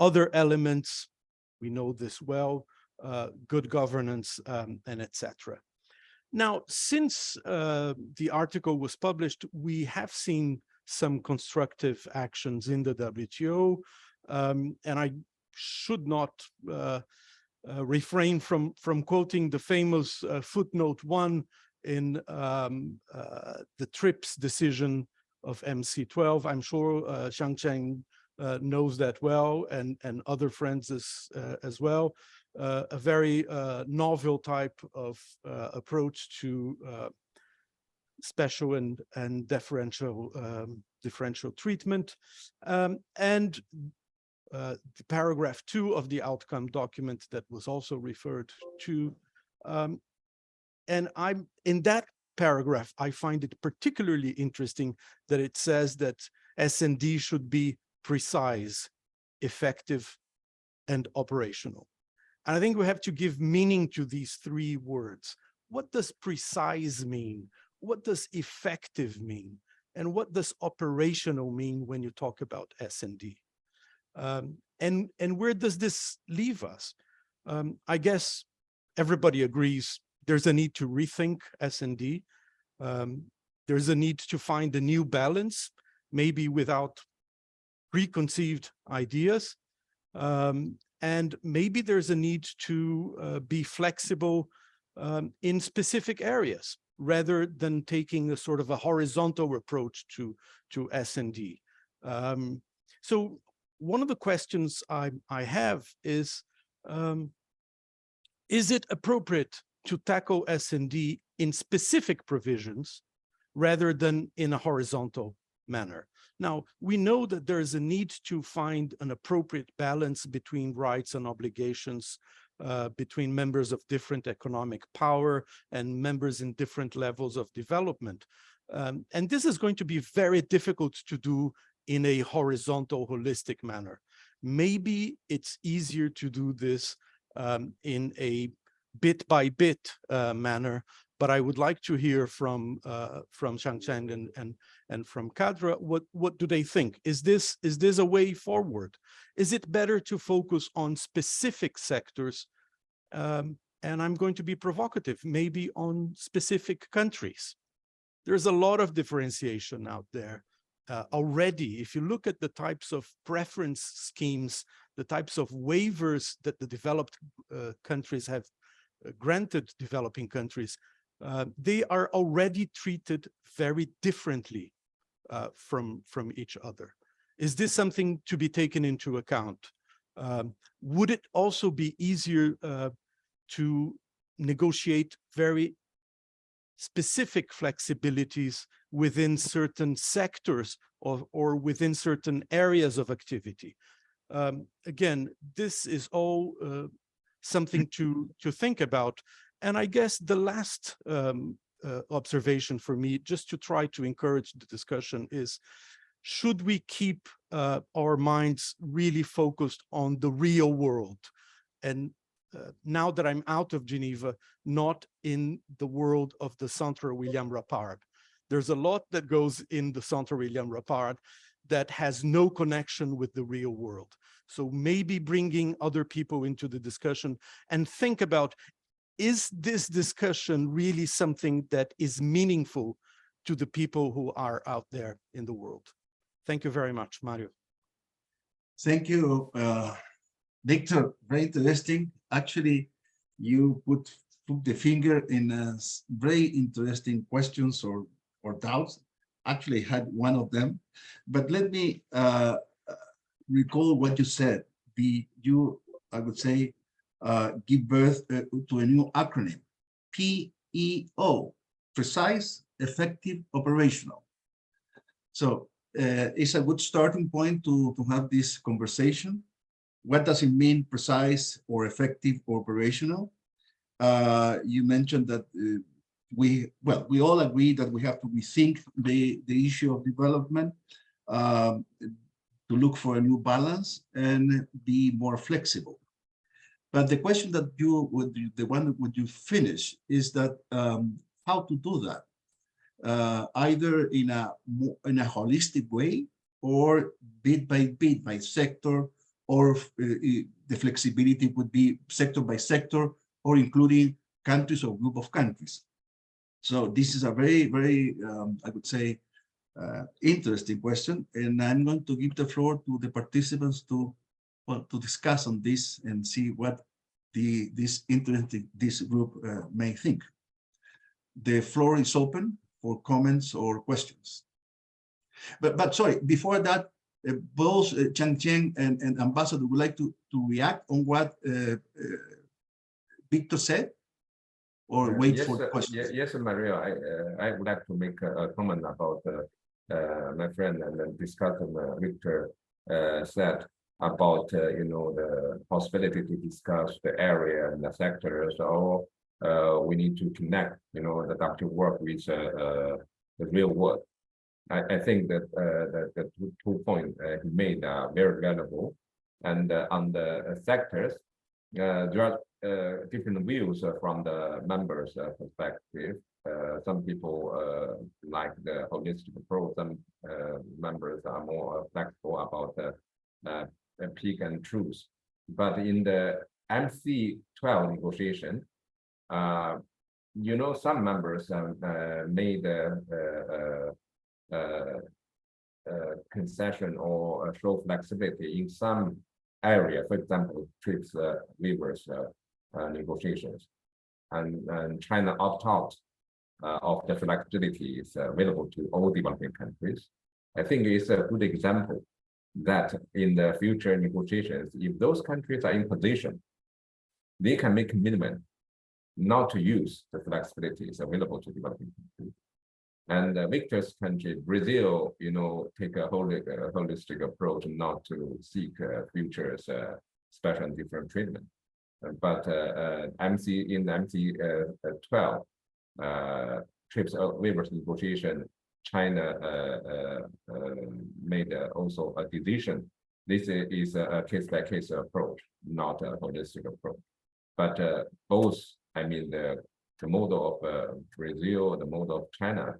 other elements. We know this well, good governance, and etc. Now, since the article was published, we have seen some constructive actions in the WTO, and I should not refrain from quoting the famous footnote 1 in the TRIPS decision of MC12. I'm sure Xiangchen knows that well, and other friends as well. A very novel type of approach to special and differential treatment. And the paragraph 2 of the outcome document that was also referred to. And in that paragraph, I find it particularly interesting that it says that S&D should be precise, effective, and operational. And I think we have to give meaning to these 3 words. What does precise mean? What does effective mean? And what does operational mean when you talk about S&D? And where does this leave us? I guess everybody agrees there's a need to rethink S&D. There's a need to find a new balance, maybe without preconceived ideas. And maybe there's a need to be flexible in specific areas, rather than taking a sort of a horizontal approach to S&D. So one of the questions I have is it appropriate to tackle S&D in specific provisions rather than in a horizontal manner? Now, we know that there is a need to find an appropriate balance between rights and obligations, between members of different economic power and members in different levels of development. And this is going to be very difficult to do in a horizontal, holistic manner. Maybe it's easier to do this in a bit-by-bit manner, but I would like to hear from Xiangchen and from Kadra, what do they think? Is this a way forward? Is it better to focus on specific sectors? And I'm going to be provocative, maybe on specific countries. There's a lot of differentiation out there already. If you look at the types of preference schemes, the types of waivers that the developed countries have granted developing countries, they are already treated very differently from each other. Is this something to be taken into account? Would it also be easier to negotiate very specific flexibilities within certain sectors or within certain areas of activity? Again, this is all something to think about. And I guess the last observation for me, just to try to encourage the discussion, is should we keep our minds really focused on the real world? And now that I'm out of Geneva, not in the world of the Centre William Rappard. There's a lot that goes in the Centre William Rappard that has no connection with the real world. So maybe bringing other people into the discussion and think about, is this discussion really something that is meaningful to the people who are out there in the world? Thank you very much, Mario. Thank you, Victor. Very interesting. Actually, you put the finger in very interesting questions or doubts. Actually had one of them, but let me recall what you said. I would say, give birth to a new acronym, PEO, precise, effective, operational. So it's a good starting point to have this conversation. What does it mean, precise or effective or operational? You mentioned that we all agree that we have to rethink the issue of development, to look for a new balance and be more flexible. But the question that the one that you finish is that how to do that, either in a holistic way or bit by bit, by sector, or the flexibility would be sector by sector, or including countries or group of countries. So this is a very, very, I would say, interesting question, and I'm going to give the floor to the participants to discuss on this and see what this group may think. The floor is open for comments or questions. But sorry, before that, both Xiangchen and Ambassador would like to react on what Victor said, or wait yes, for questions? Yes, Mario, I would like to make a comment about my friend and then discussant Victor said about the possibility to discuss the area and the sectors. So we need to connect the doctor work with the real world. I think that the 2 points he made are very valuable, and on the sectors, there are different views from the members' perspective. Some people like the holistic approach. Some members are more flexible about the peak and truth. But in the MC12 negotiation, some members made concession or show flexibility in some area, for example, TRIPS waivers negotiations, and China opt out of the flexibility is available to all developing countries. I think it's a good example that in the future negotiations, if those countries are in position, they can make commitment not to use the flexibilities available to developing countries. And Victor's country, Brazil, take a holistic approach, not to seek futures special and different treatment. But in MC 12 TRIPS waivers negotiation, China made also a decision. This is a case-by-case approach, not a holistic approach. But both, I mean, the model of Brazil, the model of China,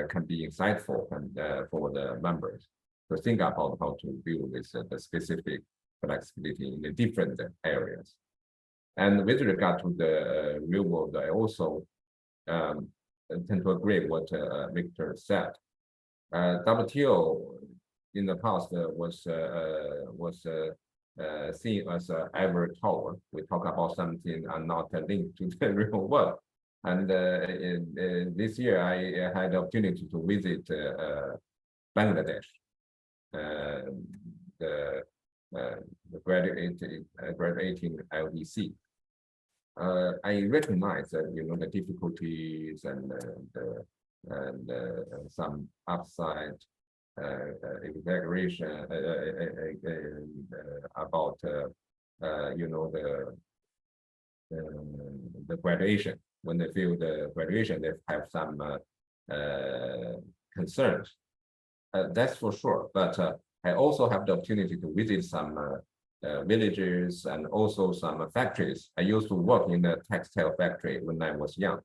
can be insightful and for the members to think about how to deal with the specific flexibility in the different areas. And with regard to the real world, I also tend to agree with what Victor said. WTO in the past was seen as an ivory tower. We talk about something and not linked to the real world. And this year, I had the opportunity to visit Bangladesh, the graduating LDC. I recognize that the difficulties and some upside exaggeration about the graduation. When they feel the graduation, they have some concerns. That's for sure. But I also have the opportunity to visit some villages and also some factories. I used to work in a textile factory when I was young.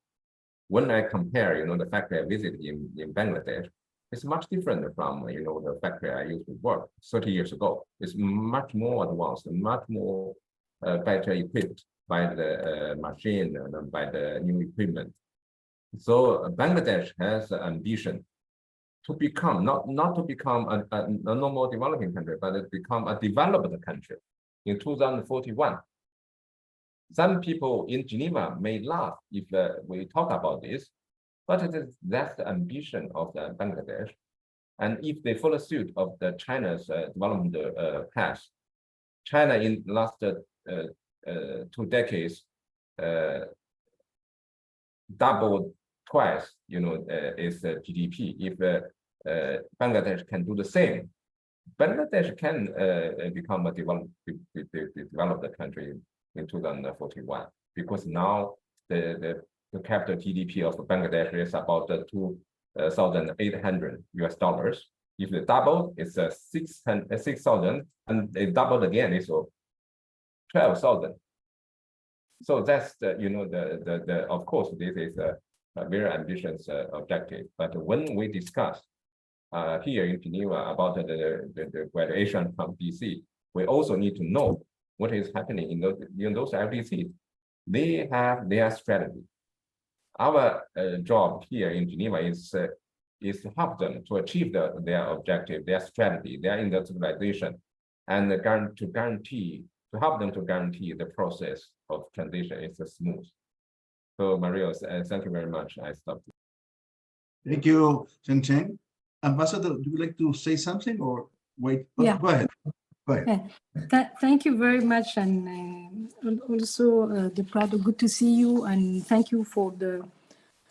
When I compare, the factory I visited in Bangladesh, it's much different from the factory I used to work 30 years ago. It's much more advanced, much more better equipped by the machine and by the new equipment. So Bangladesh has an ambition to become, not to become a normal developing country, but to become a developed country in 2041. Some people in Geneva may laugh if we talk about this, but that's the ambition of Bangladesh. And if they follow suit of China's development path, China in the last 2 decades doubled twice, its GDP. If Bangladesh can do the same, Bangladesh can become a developed country in 2041, because now the capital GDP of Bangladesh is about $2,800 US. If they double, it's 6,000, and they doubled again, it's 12,000. So that's of course this is a very ambitious objective. But when we discuss here in Geneva about the graduation from DC, we also need to know what is happening in those LDCs. They have their strategy. Our job here in Geneva is to help them to achieve their objective, their strategy, their industrialization, and to help them to guarantee the process of transition is smooth. So Mario, thank you very much. I stopped. Thank you, Xiangchen. Ambassador, do you like to say something, or wait. Yeah. Go ahead. Go ahead. Thank you very much, and also Do Prado, good to see you, and thank you for the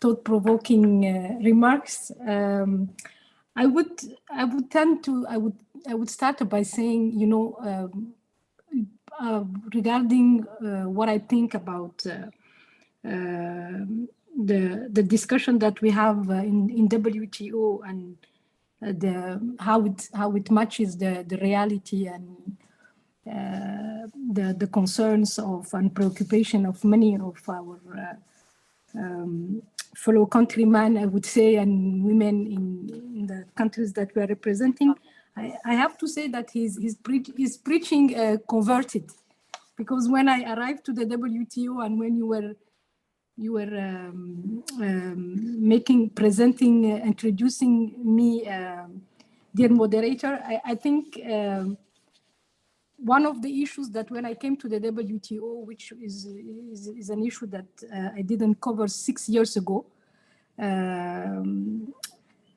thought-provoking remarks. I would start by saying, you know, regarding what I think about the discussion that we have in WTO and how it matches the reality and the concerns of and preoccupation of many of our fellow countrymen, I would say, and women in the countries that we are representing. I have to say that he's preaching converted, because when I arrived to the WTO and when you were introducing me, dear moderator, I think one of the issues that when I came to the WTO, which is an issue that I didn't cover 6 years ago,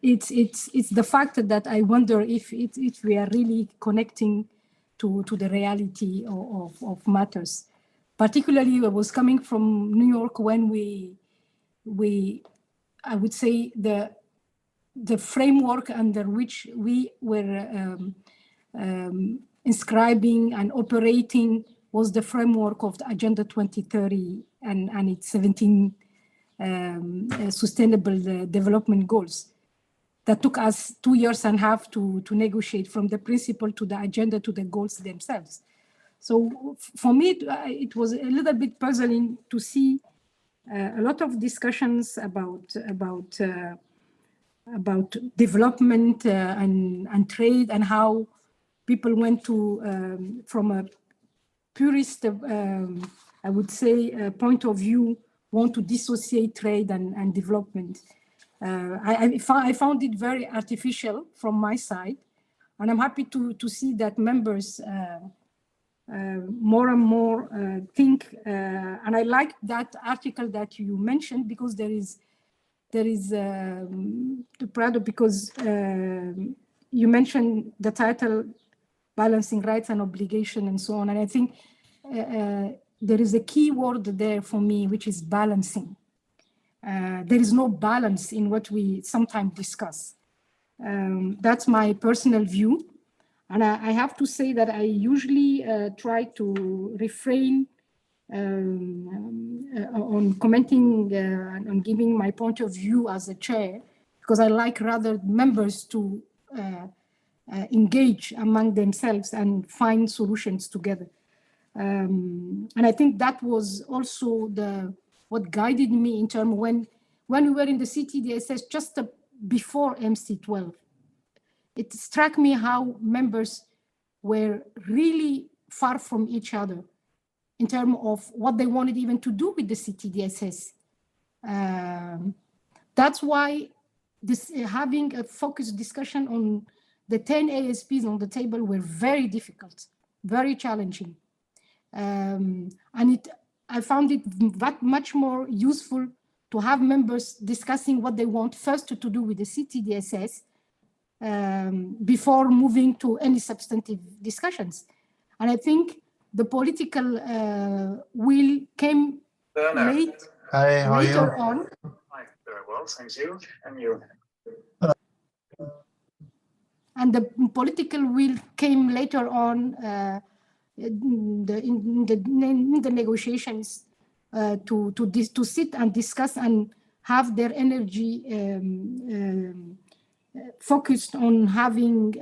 it's the fact that I wonder if we are really connecting to the reality of matters. Particularly, I was coming from New York when I would say the framework under which we were inscribing and operating was the framework of the Agenda 2030 and its 17 sustainable development goals. That took us 2.5 years to negotiate from the principle to the agenda to the goals themselves. So for me, it was a little bit puzzling to see a lot of discussions about development and trade, and how people went to from a purist, I would say, point of view, want to dissociate trade and development. I found it very artificial from my side, and I'm happy to see that members more and more think, and I like that article that you mentioned, because there is Do Prado, because you mentioned the title, Balancing Rights and Obligation and so on, and I think there is a key word there for me, which is balancing. There is no balance in what we sometimes discuss. That's my personal view. And I have to say that I usually try to refrain on commenting on giving my point of view as a chair, because I like rather members to engage among themselves and find solutions together. And I think that was also what guided me in terms when we were in the CTDSS just before MC12. It struck me how members were really far from each other in terms of what they wanted even to do with the CTDSS. That's why having a focused discussion on the 10 ASPs on the table were very difficult, very challenging. I found it much more useful to have members discussing what they want first to do with the CTDSS before moving to any substantive discussions. And I think the political will came late. Hi, how are later you? on. Hi, very well, thank you. And you? And the political will came later on in the negotiations to sit and discuss and have their energy focused on having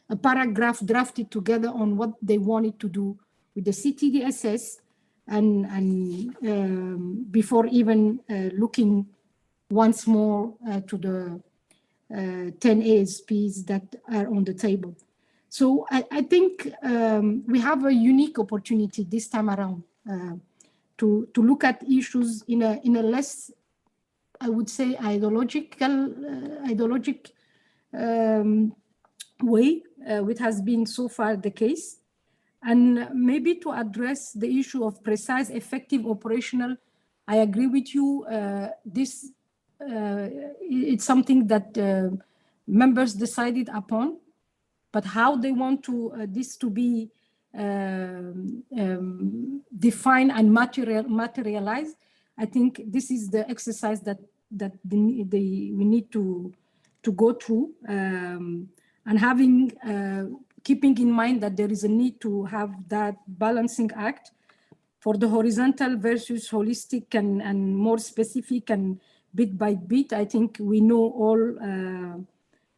a paragraph drafted together on what they wanted to do with the CTDSS and before even looking once more to the 10 ASPs that are on the table. So I think we have a unique opportunity this time around to look at issues in a less, I would say, ideologic way, which has been so far the case, and maybe to address the issue of precise, effective, operational. I agree with you. It's something that members decided upon. but how they want to this to be defined and materialized. I think this is the exercise that we need to go through, and having keeping in mind that there is a need to have that balancing act for the horizontal versus holistic and more specific and bit by bit. I think we know all.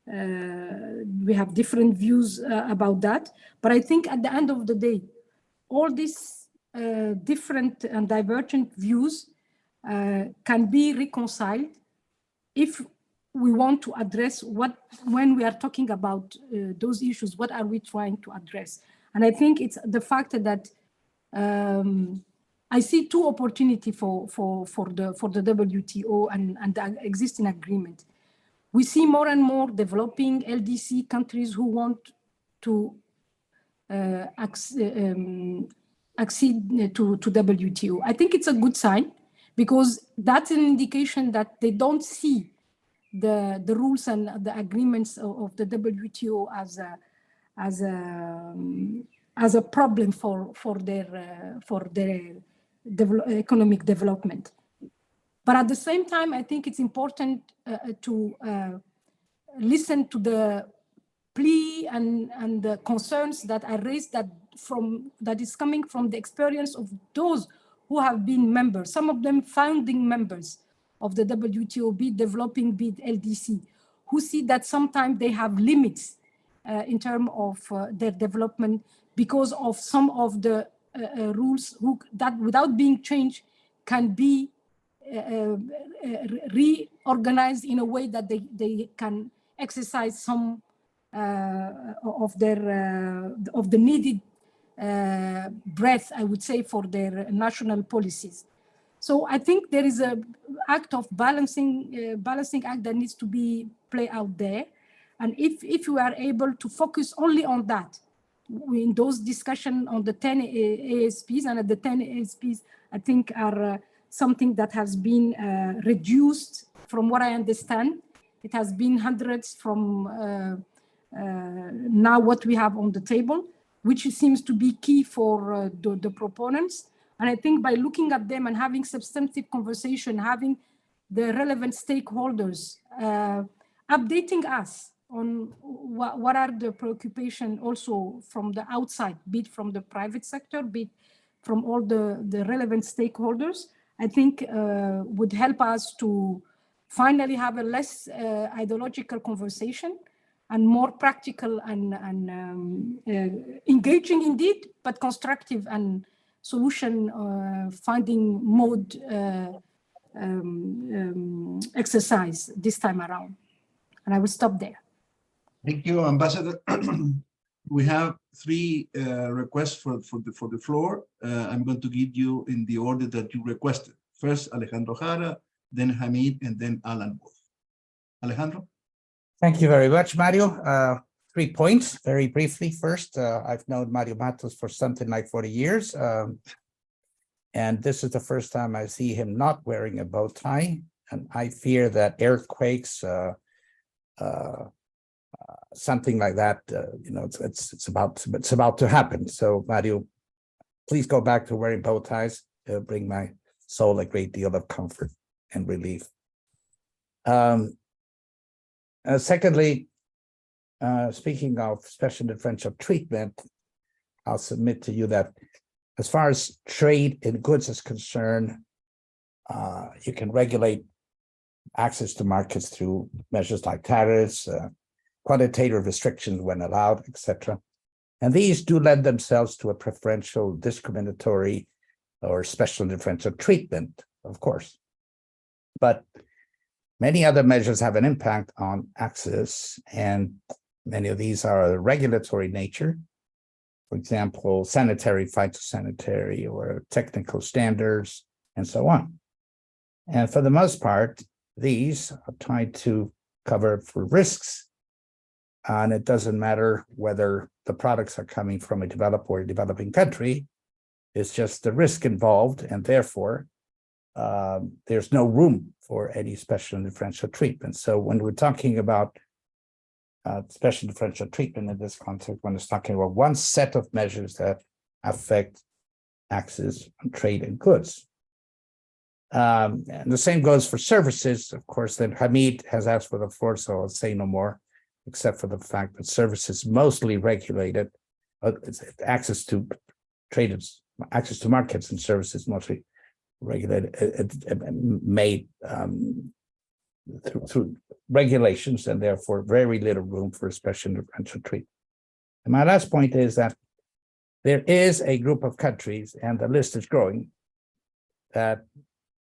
We have different views about that, but I think at the end of the day, all these different and divergent views can be reconciled if we want to address when we are talking about those issues, what are we trying to address? And I think it's the fact that I see two opportunities for the WTO and the existing agreement. We see more and more developing LDC countries who want to accede to WTO. I think it's a good sign, because that's an indication that they don't see the rules and the agreements of the WTO as a problem for their economic development. But at the same time, I think it's important to listen to the plea and the concerns that are raised that is coming from the experience of those who have been members, some of them founding members of the WTO, be it developing, be it LDC, who see that sometimes they have limits in terms of their development because of some of the rules that without being changed can be reorganized in a way that they can exercise some of the needed breadth, I would say, for their national policies. So I think there is a act of balancing act that needs to be played out there, and if we are able to focus only on that in those discussions on the 10 ASPs, and the 10 ASPs I think are something that has been reduced from what I understand. It has been hundreds from now what we have on the table, which seems to be key for the proponents. And I think by looking at them and having substantive conversation, having the relevant stakeholders updating us on what are the preoccupations also from the outside, be it from the private sector, be it from all the relevant stakeholders, I think would help us to finally have a less ideological conversation and more practical and engaging indeed, but constructive and solution finding mode exercise this time around. And I will stop there. Thank you, Ambassador. We have three requests for the floor. I'm going to give you in the order that you requested. First, Alejandro Jara, then Hamid, and then Alan Wolf. Alejandro? Thank you very much, Mario. 3 points, very briefly. First, I've known Mario Matus for something like 40 years. And this is the first time I see him not wearing a bow tie. And I fear that earthquakes, something like that, it's about to happen. So Mario, please go back to wearing bow ties. It'll bring my soul a great deal of comfort and relief. Secondly, speaking of special differential treatment, I'll submit to you that as far as trade in goods is concerned, you can regulate access to markets through measures like tariffs, quantitative restrictions when allowed, etc. And these do lend themselves to a preferential, discriminatory, or special differential treatment, of course. But many other measures have an impact on access, and many of these are of regulatory nature. For example, sanitary, phytosanitary, or technical standards, and so on. And for the most part, these are tied to cover for risks. And it doesn't matter whether the products are coming from a developed or a developing country. It's just the risk involved, and therefore, there's no room for any special and differential treatment. So when we're talking about special differential treatment in this context when it's talking about one set of measures that affect access on trade and goods. And the same goes for services. Of course, then Hamid has asked for the floor, so I'll say no more, except for the fact that services mostly regulated, access to traders, access to markets and services mostly regulated, made through regulations, and therefore very little room for special differential treatment. And my last point is that there is a group of countries, and the list is growing, that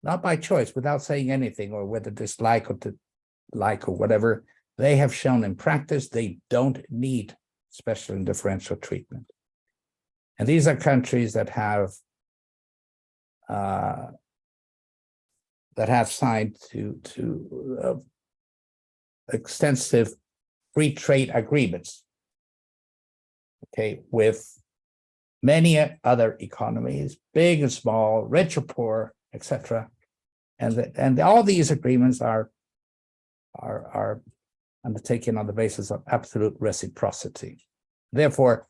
not by choice, without saying anything, or whether dislike or to like or whatever, they have shown in practice they don't need special and differential treatment. And these are countries that have signed to extensive free trade agreements, okay, with many other economies, big and small, rich or poor, etc. And all these agreements are undertaken on the basis of absolute reciprocity. Therefore,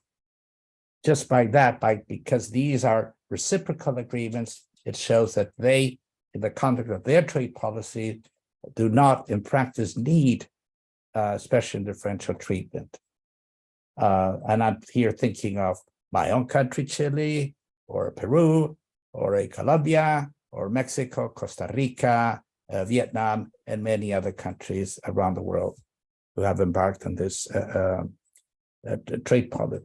just because these are reciprocal agreements, it shows that they, in the context of their trade policy, do not in practice need special and differential treatment. And I'm here thinking of my own country, Chile, or Peru, or a Colombia, or Mexico, Costa Rica, Vietnam, and many other countries around the world who have embarked on this trade policy,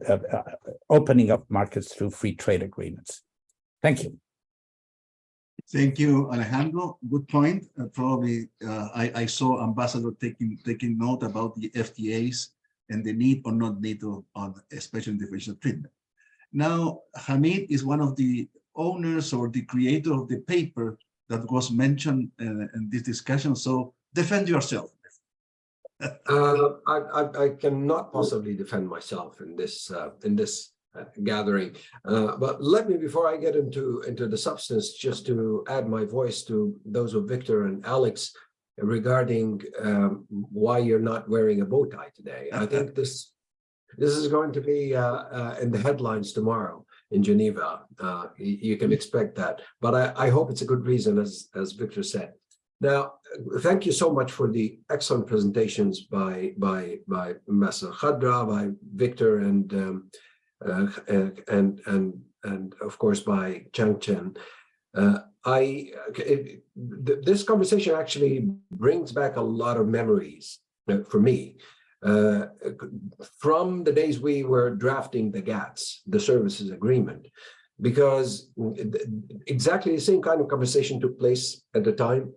opening up markets through free trade agreements. Thank you. Thank you, Alejandro. Good point. Probably I saw Ambassador taking note about the FTAs and the need or not need on special and differential treatment. Now, Hamid is one of the owners or the creator of the paper that was mentioned in this discussion. So defend yourself. I cannot possibly defend myself in this gathering, but let me, before I get into the substance, just to add my voice to those of Victor and Alex regarding why you're not wearing a bow tie today. I think this is going to be in the headlines tomorrow in Geneva. You can expect that, but I hope it's a good reason, as Victor said. Now, thank you so much for the excellent presentations by Ambassador Kadra, by Victor, and of course by Xiangchen. This conversation actually brings back a lot of memories for me from the days we were drafting the GATS, the services agreement, because exactly the same kind of conversation took place at the time.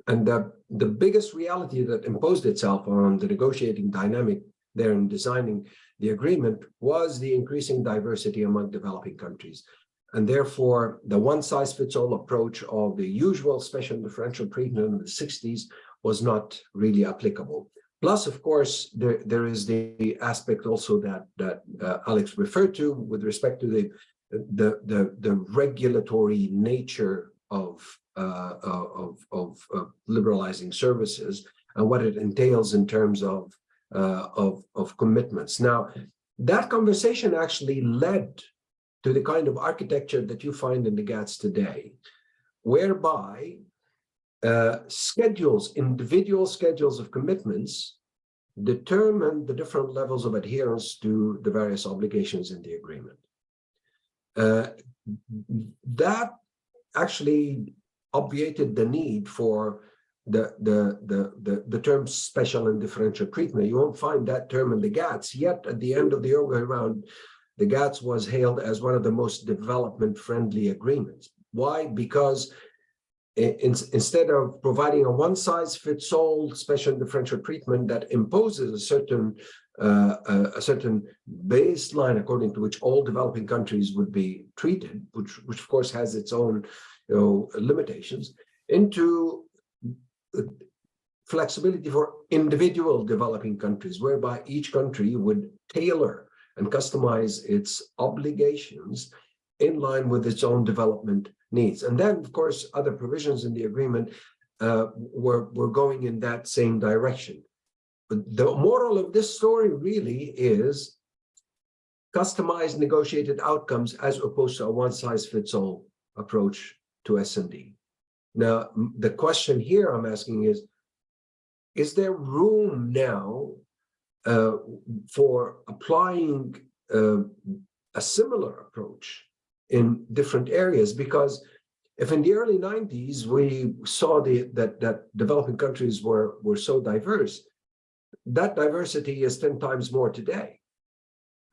And the biggest reality that imposed itself on the negotiating dynamic there in designing the agreement was the increasing diversity among developing countries. And therefore, the one-size-fits-all approach of the usual special differential treatment in the 60s was not really applicable. Plus, of course, there is the aspect also that Alex referred to with respect to the regulatory nature of liberalizing services and what it entails in terms of commitments. Now, that conversation actually led to the kind of architecture that you find in the GATS today, whereby individual schedules of commitments determine the different levels of adherence to the various obligations in the agreement. That actually obviated the need for the term special and differential treatment. You won't find that term in the GATS, yet at the end of the Uruguay round, the GATS was hailed as one of the most development-friendly agreements. Why? Because instead of providing a one-size-fits-all special and differential treatment that imposes a certain baseline according to which all developing countries would be treated, which of course has its own limitations, into flexibility for individual developing countries, whereby each country would tailor and customize its obligations in line with its own development needs. And then, of course, other provisions in the agreement were going in that same direction. the moral of this story really is customized negotiated outcomes as opposed to a one-size-fits-all approach to S&D. Now, the question here I'm asking is there room now for applying a similar approach in different areas? Because if in the early 90s we saw that developing countries were so diverse, that diversity is 10 times more today.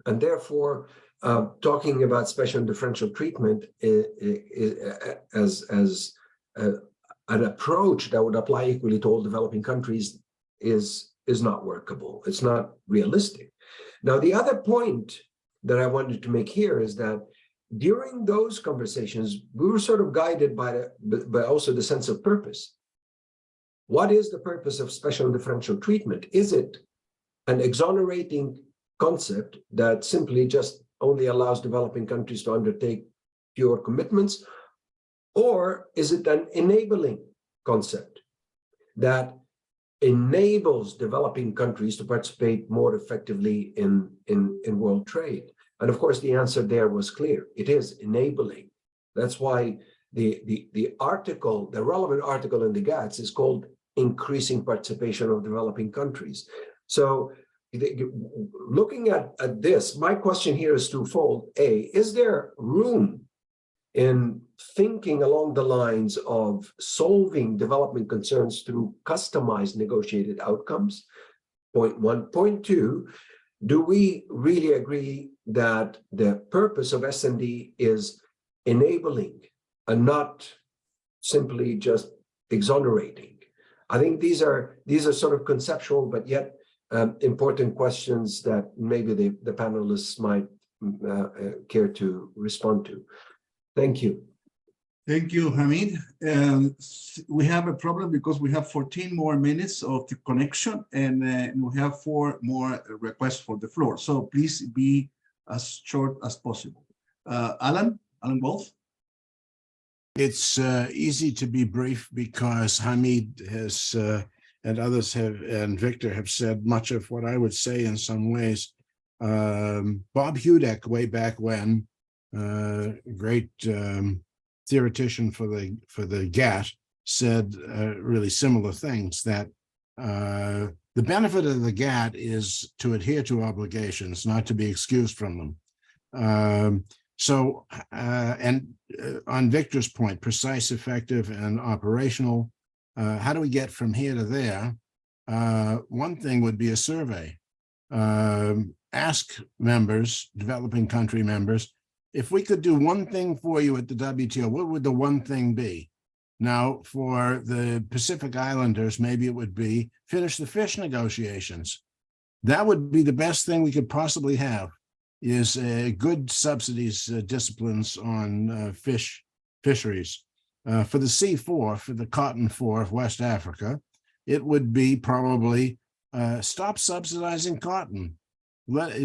And therefore, talking about special and differential treatment as an approach that would apply equally to all developing countries is not workable. It's not realistic. Now, the other point that I wanted to make here is that during those conversations, we were sort of guided by also the sense of purpose. What is the purpose of special and differential treatment? Is it an exonerating concept that simply just only allows developing countries to undertake pure commitments? Or is it an enabling concept that enables developing countries to participate more effectively in world trade? And of course, the answer there was clear. It is enabling. That's why the article, the relevant article in the GATS is called Increasing Participation of Developing Countries. So looking at this, my question here is twofold. A, is there room in thinking along the lines of solving development concerns through customized negotiated outcomes? Point one. Point two, do we really agree that the purpose of S&D is enabling and not simply just exonerating? I think these are sort of conceptual, but yet important questions that maybe the panelists might care to respond to. Thank you. Thank you, Hamid. We have a problem because we have 14 more minutes of the connection, and we have 4 more requests for the floor. So please be as short as possible. Alan Wolf. It's easy to be brief because Hamid has and others have, and Victor have said much of what I would say in some ways. Bob Hudek, way back when, great theoretician for the GATT, said really similar things, that the benefit of the GATT is to adhere to obligations, not to be excused from them. On Victor's point, precise, effective, and operational, how do we get from here to there? One thing would be a survey. Ask members, developing country members, if we could do one thing for you at the WTO, what would the one thing be? Now, for the Pacific Islanders, maybe it would be finish the fish negotiations. That would be the best thing we could possibly have, is good subsidies, disciplines on fisheries. For the C4, for the cotton 4 of West Africa, it would be probably stop subsidizing cotton,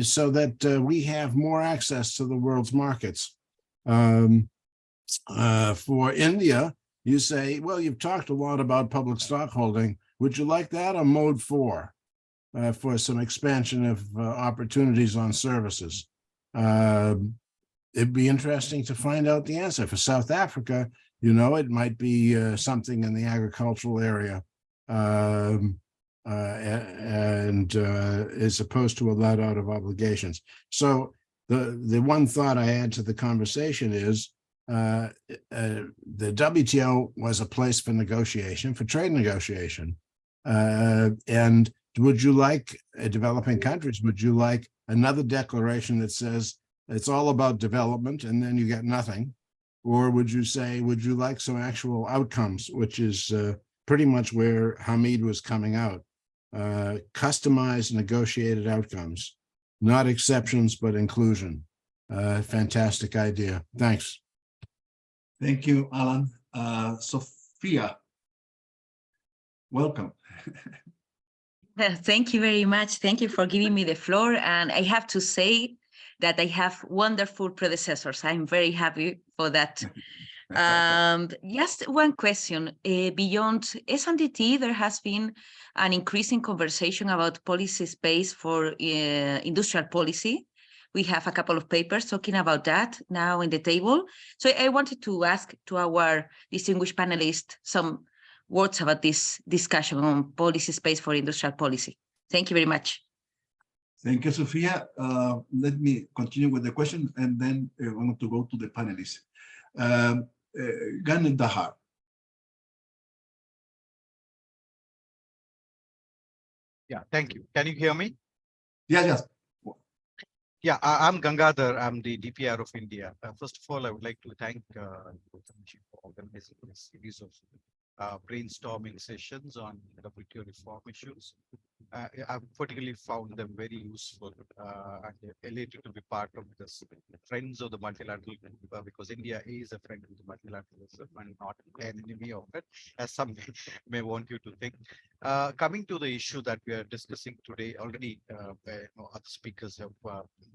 so that we have more access to the world's markets. For India, you say, well, you've talked a lot about public stockholding. Would you like that, or mode 4 for some expansion of opportunities on services? It'd be interesting to find out the answer. For South Africa, you know, it might be something in the agricultural area. As opposed to a let out of obligations. So the one thought I add to the conversation is the WTO was a place for negotiation, for trade negotiation. And would you like, developing countries, would you like another declaration that says it's all about development and then you get nothing? Or would you say, would you like some actual outcomes, which is pretty much where Hamid was coming out? Customized negotiated outcomes, not exceptions, but inclusion. Fantastic idea. Thanks. Thank you, Alan. Sophia, welcome. Thank you very much. Thank you for giving me the floor. And I have to say that I have wonderful predecessors. I'm very happy for that. Just one question. Beyond S&DT, there has been an increasing conversation about policy space for industrial policy. We have a couple of papers talking about that now in the table. So I wanted to ask to our distinguished panelists some words about this discussion on policy space for industrial policy. Thank you very much. Thank you, Sophia. Let me continue with the question, and then I want to go to the panelists. Gan and Dahar. Yeah, thank you. Can you hear me? Yes. Yeah, I'm Gangadhar. I'm the DPR of India. First of all, I would like to thank FMG for organizing this series of brainstorming sessions on WTO reform issues. I've particularly found them very useful and elated to be part of this Friends of the Multilateral Group, because India is a friend of the multilateralism and not an enemy of it, as some may want you to think. Coming to the issue that we are discussing today, already other speakers have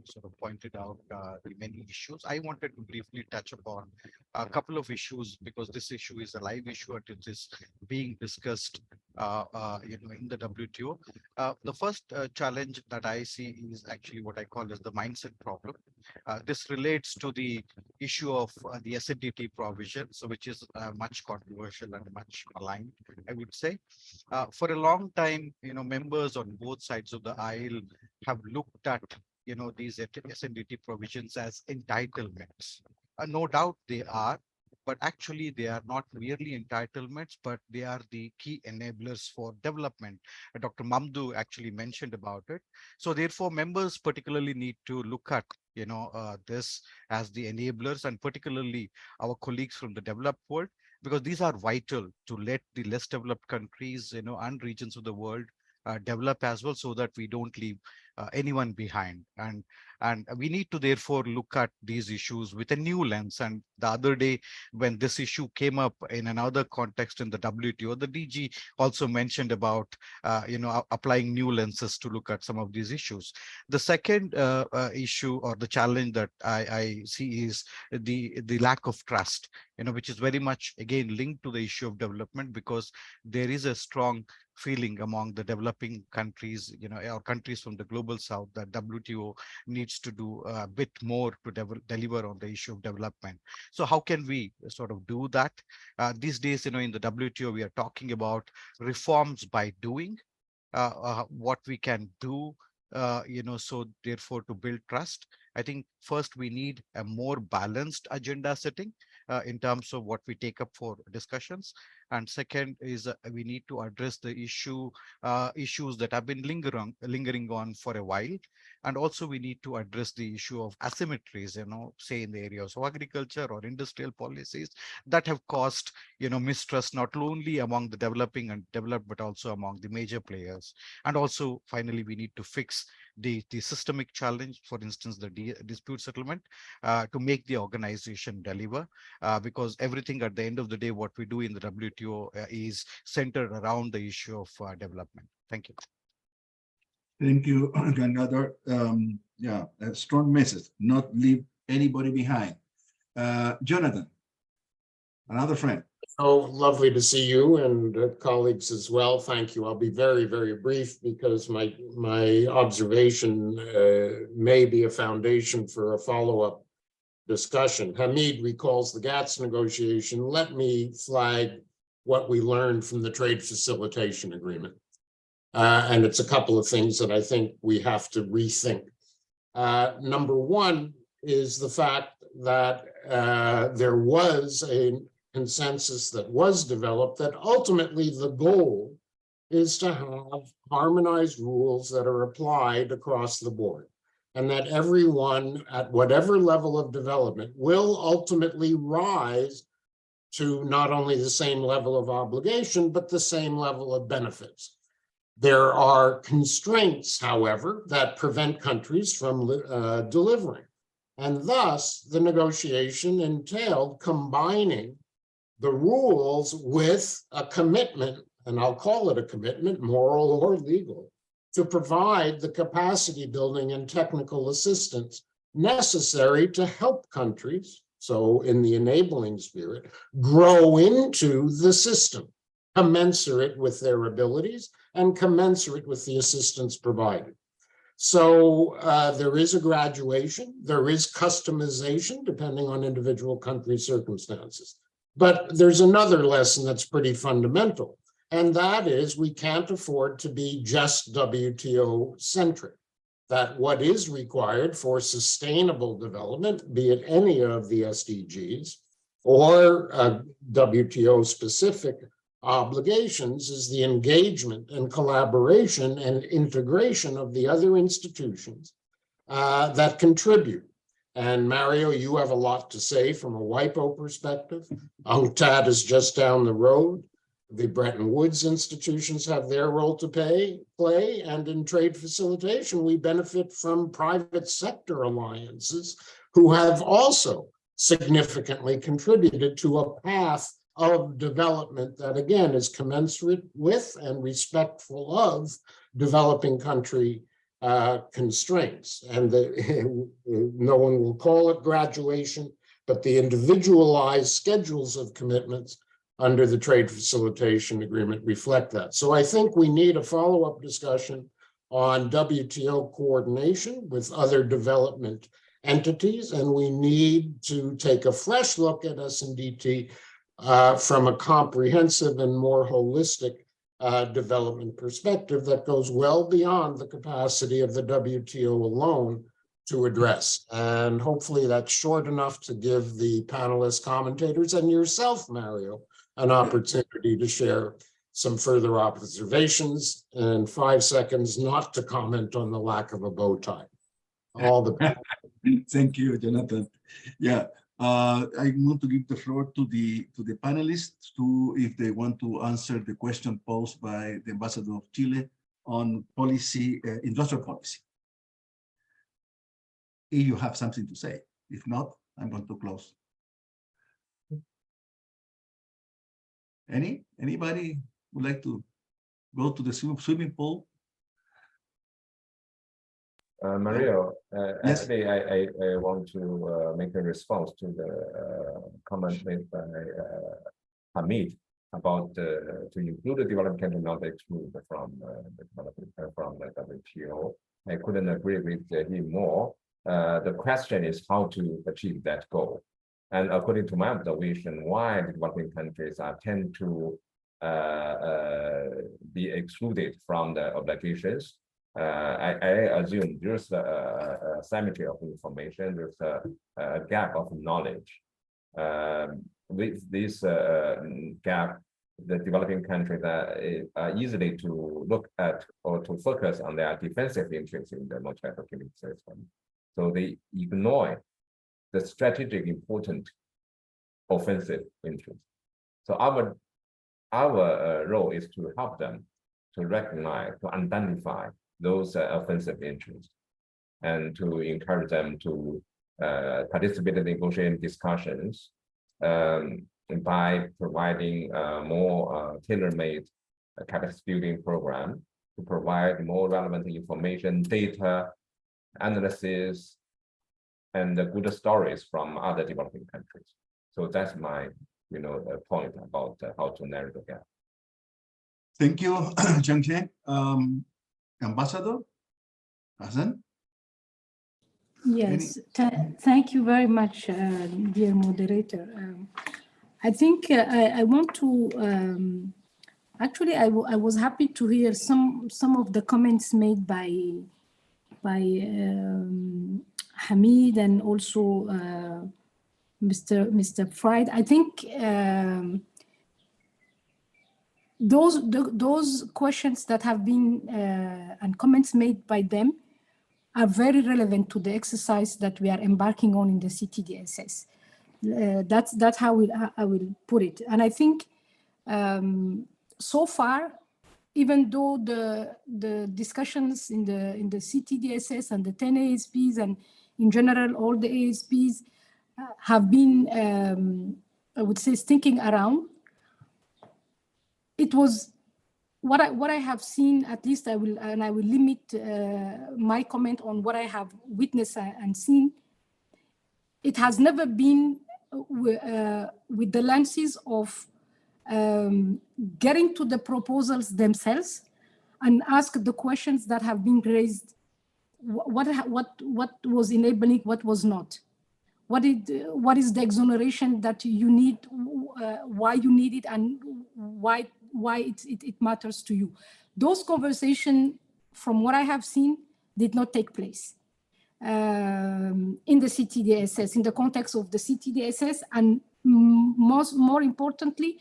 sort of pointed out the many issues. I wanted to briefly touch upon a couple of issues, because this issue is a live issue and it is being discussed in the WTO. The first challenge that I see is actually what I call as the mindset problem. This relates to the issue of the S&DT provision, so which is much controversial and much maligned, I would say. For a long time, members on both sides of the aisle have looked at these S&DT provisions as entitlements. No doubt they are, but actually they are not merely entitlements, but they are the key enablers for development. Dr. Mamdouh actually mentioned about it. So therefore, members particularly need to look at this as the enablers, and particularly our colleagues from the developed world, because these are vital to let the less developed countries, and regions of the world develop as well, so that we don't leave anyone behind. And we need to therefore look at these issues with a new lens. And the other day, when this issue came up in another context in the WTO, the DG also mentioned about applying new lenses to look at some of these issues. The second issue or the challenge that I see is the lack of trust, which is very much again linked to the issue of development, because there is a strong feeling among the developing countries, or countries from the global south, that WTO needs to do a bit more to deliver on the issue of development. So how can we sort of do that? These days, in the WTO, we are talking about reforms by doing, what we can do, so therefore to build trust. I think first we need a more balanced agenda setting in terms of what we take up for discussions. And second is we need to address the issues that have been lingering on for a while. And also we need to address the issue of asymmetries, say in the areas of agriculture or industrial policies that have caused, mistrust not only among the developing and developed, but also among the major players. And also finally, we need to fix the systemic challenge, for instance, the dispute settlement, to make the organization deliver, because everything at the end of the day, what we do in the WTO is centered around the issue of development. Thank you. Thank you, Gangadhar. Yeah, a strong message, not leave anybody behind. Jonathan, another friend. Oh, lovely to see you and colleagues as well. Thank you. I'll be very, very brief, because my observation may be a foundation for a follow-up discussion. Hamid recalls the GATS negotiation. Let me flag what we learned from the trade facilitation agreement. And it's a couple of things that I think we have to rethink. Number one is the fact that there was a consensus that was developed that ultimately the goal is to have harmonized rules that are applied across the board, and that everyone at whatever level of development will ultimately rise to not only the same level of obligation, but the same level of benefits. There are constraints, however, that prevent countries from delivering. And thus, the negotiation entailed combining the rules with a commitment, and I'll call it a commitment, moral or legal, to provide the capacity building and technical assistance necessary to help countries so in the enabling spirit, grow into the system, commensurate with their abilities and commensurate with the assistance provided. So there is a graduation, there is customization depending on individual country circumstances. But there's another lesson that's pretty fundamental, and that is we can't afford to be just WTO centric. That what is required for sustainable development, be it any of the SDGs or WTO specific obligations, is the engagement and collaboration and integration of the other institutions that contribute. And Mario, you have a lot to say from a WIPO perspective. UNCTAD is just down the road. The Bretton Woods institutions have their role to play, and in trade facilitation, we benefit from private sector alliances who have also significantly contributed to a path of development that, again, is commensurate with and respectful of developing country constraints. And no one will call it graduation, but the individualized schedules of commitments under the trade facilitation agreement reflect that. So I think we need a follow-up discussion on WTO coordination with other development entities, and we need to take a fresh look at S&DT from a comprehensive and more holistic development perspective that goes well beyond the capacity of the WTO alone to address. And hopefully that's short enough to give the panelists, commentators, and yourself, Mario, an opportunity to share some further observations, and 5 seconds not to comment on the lack of a bow tie. All the best. Thank you, Jonathan. Yeah, I want to give the floor to the panelists if they want to answer the question posed by the Ambassador of Chile on policy, industrial policy. If you have something to say. If not, I'm going to close. Anybody would like to go to the swimming pool? Mario, Yes. actually, I want to make a response to the comment made by Hamid about to include the development country, not exclude from the development from the WTO. I couldn't agree with him more. The question is how to achieve that goal. And according to my observation, why developing countries tend to be excluded from the obligations. I assume there's a symmetry of information, there's a gap of knowledge. With this gap, the developing countries are easily to look at or to focus on their defensive interests in the multilateral system. So they ignore the strategic important offensive interest. So our role is to help them to recognize, to identify those offensive interests, and to encourage them to participate in negotiating discussions by providing more tailor-made capacity building program to provide more relevant information, data, analysis, and the good stories from other developing countries. So that's my, point about how to narrow the gap. Thank you, Zhang Xiangchen. Ambassador Hassan? Yes, thank you very much, dear moderator. I think I want to, actually, I was happy to hear some of the comments made by Hamid and also Mr. Fried. I think those questions that have been and comments made by them are very relevant to the exercise that we are embarking on in the CTDSS. That's how I will put it. And I think so far, even though the discussions in the CTDSS and the 10 ASPs and in general all the ASPs have been, I would say, stinking around, it was what I have seen. At least I will limit my comment on what I have witnessed and seen. It has never been with the lenses of getting to the proposals themselves and ask the questions that have been raised. What was enabling, what was not? What is the exoneration that you need, why you need it, and why it matters to you? Those conversations, from what I have seen, did not take place in the CTDSS, in the context of the CTDSS, and more importantly,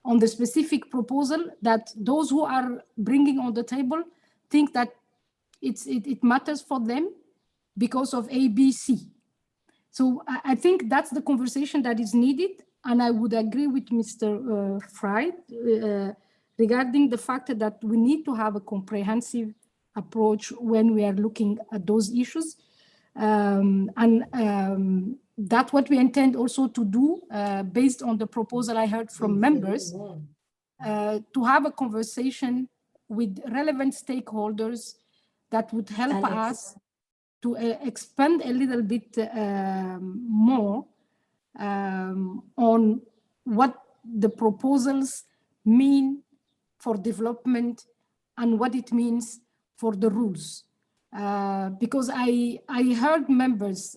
on the specific proposal that those who are bringing on the table think that it matters for them because of A, B, C. So I think that's the conversation that is needed. And I would agree with Mr. Fried regarding the fact that we need to have a comprehensive approach when we are looking at those issues. That's what we intend also to do based on the proposal I heard from members, to have a conversation with relevant stakeholders that would help us to expand a little bit more on what the proposals mean for development and what it means for the rules. Because I heard members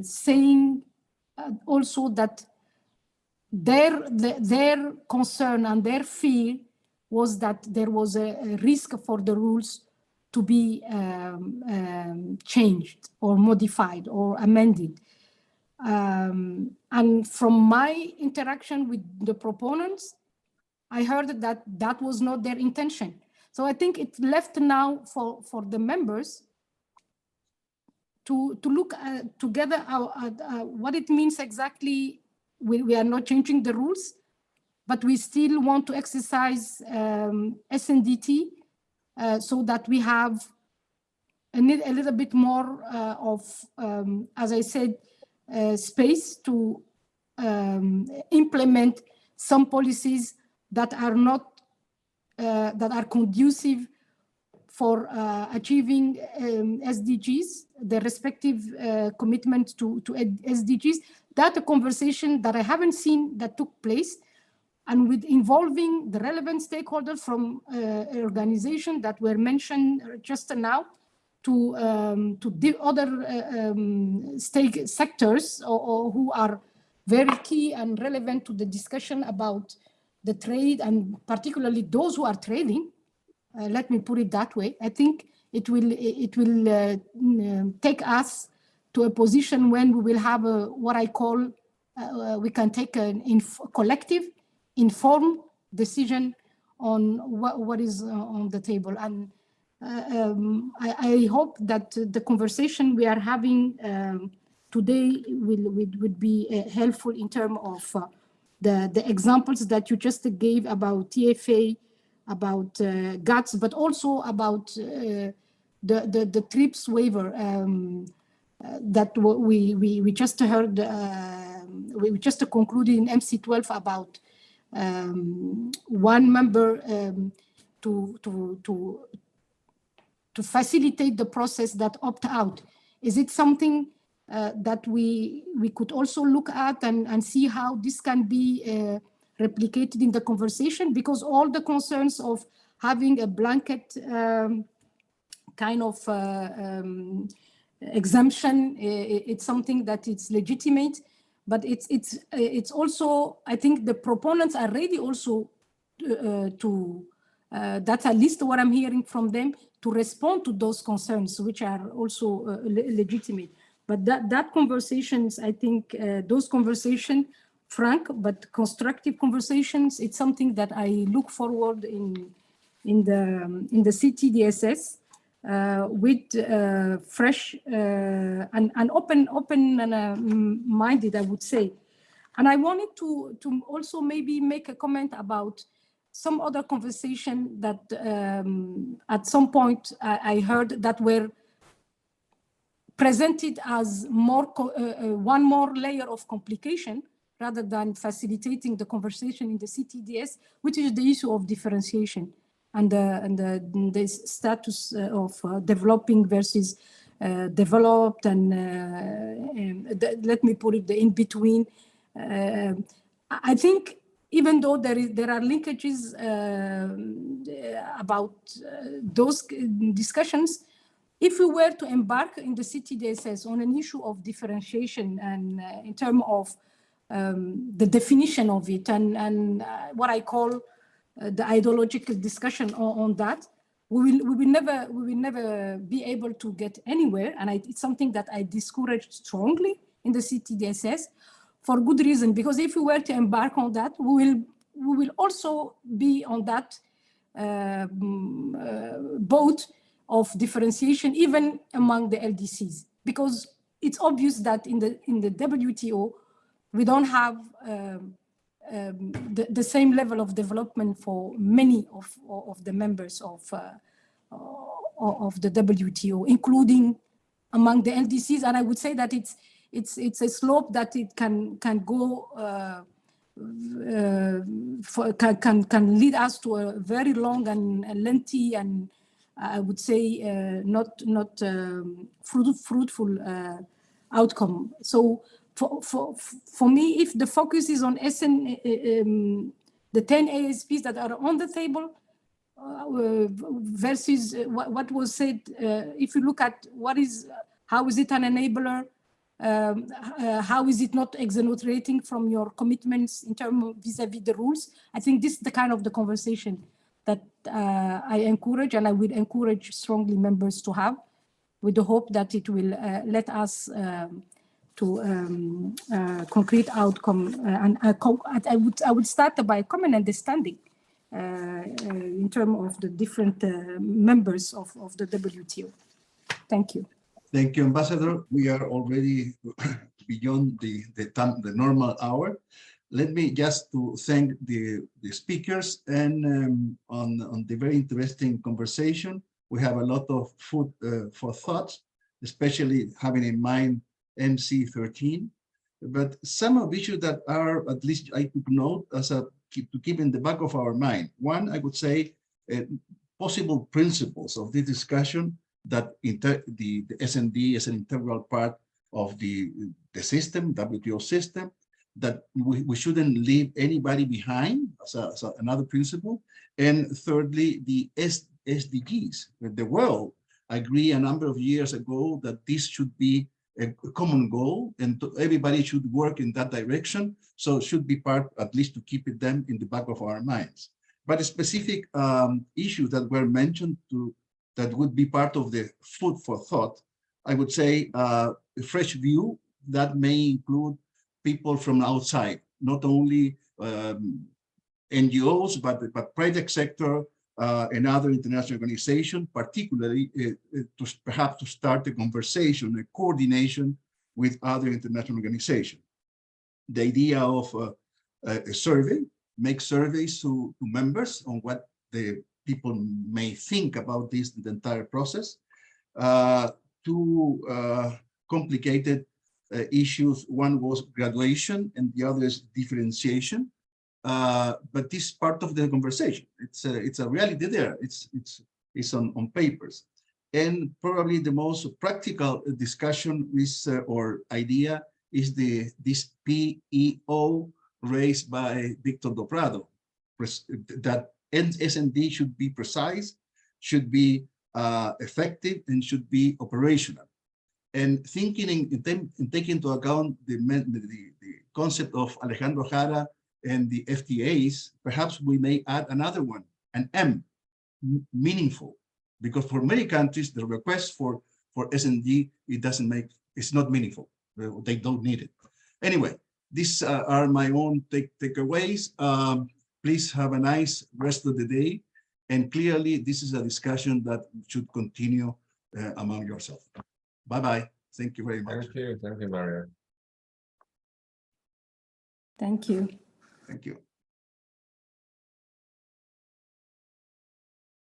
saying also that their concern and their fear was that there was a risk for the rules to be changed or modified or amended. And from my interaction with the proponents, I heard that that was not their intention. So I think it's left now for the members to look together at what it means exactly. We are not changing the rules, but we still want to exercise S&DT so that we have a little bit more of, as I said, space to implement some policies that are not that are conducive for achieving SDGs, the respective commitment to SDGs. That's a conversation that I haven't seen that took place, and with involving the relevant stakeholders from organizations that were mentioned just now to the other sectors or who are very key and relevant to the discussion about the trade, and particularly those who are trading. Let me put it that way. I think it will take us to a position when we will have what I call, we can take a collective, informed decision on what is on the table. And I hope that the conversation we are having today would be helpful in terms of the examples that you just gave about TFA, about GATS, but also about the TRIPS waiver that we just heard, we just concluded in MC12 about one member to facilitate the process that opt out. Is it something that we could also look at and see how this can be replicated in the conversation? Because all the concerns of having a blanket kind of exemption, it's something that it's legitimate, but it's also, I think the proponents are ready also that's at least what I'm hearing from them, to respond to those concerns, which are also legitimate. But that conversations, I think those conversations, frank but constructive conversations, it's something that I look forward in the CTDSS with fresh and open and minded, I would say. And I wanted to also maybe make a comment about some other conversation that at some point I heard that were presented as more one more layer of complication rather than facilitating the conversation in the CTDS, which is the issue of differentiation and the status of developing versus developed and let me put it the in between. I think even though there are linkages about those discussions, if we were to embark in the CTDSS on an issue of differentiation and in terms of the definition of it and what I call the ideological discussion on that, we will never be able to get anywhere. And it's something that I discourage strongly in the CTDSS for good reason, because if we were to embark on that, we will also be on that boat of differentiation, even among the LDCs, because it's obvious that in the WTO, we don't have the same level of development for many of the members of the WTO, including among the LDCs. And I would say that it's a slope that it can go can lead us to a very long and lengthy and I would say not fruitful outcome. So for me, if the focus is on the 10 ASPs that are on the table versus what was said, if you look at how is it an enabler, how is it not exonerating from your commitments in terms of vis-a-vis the rules? I think this is the kind of the conversation that I encourage and I would encourage strongly members to have, with the hope that it will let us to concrete outcome. And I would start by a common understanding in terms of the different members of the WTO. Thank you. Thank you, Ambassador. We are already beyond the normal hour. Let me just to thank the speakers and on the very interesting conversation. We have a lot of food for thought, especially having in mind MC13. But some of the issues that are, at least I could note as to keep in the back of our mind. One, I would say, possible principles of this discussion that the S&D is an integral part of the system, WTO system, that we shouldn't leave anybody behind as another principle. And thirdly, the SDGs. The world agreed a number of years ago that this should be a common goal and everybody should work in that direction. So it should be part, at least to keep them in the back of our minds. But specific issues that were mentioned that would be part of the food for thought, I would say a fresh view that may include people from outside, not only NGOs, but private sector and other international organizations, particularly perhaps to start a conversation, a coordination with other international organizations. The idea of a survey, make surveys to members on what the people may think about the entire process. Two complicated issues. One was graduation and the other is differentiation. But this is part of the conversation. It's a reality there. It's on papers. And probably the most practical discussion is or idea is this PEO raised by Victor Do Prado, that S&D should be precise, should be effective, and should be operational. And thinking in taking into account the concept of Alejandro Jara and the FTAs, perhaps we may add another one, an M, meaningful, because for many countries the request for S&D it's not meaningful. They don't need it. Anyway, these are my own takeaways. Please have a nice rest of the day. And clearly, this is a discussion that should continue among yourselves. Bye-bye. Thank you very much. Thank you, Mario. Thank you. Thank you.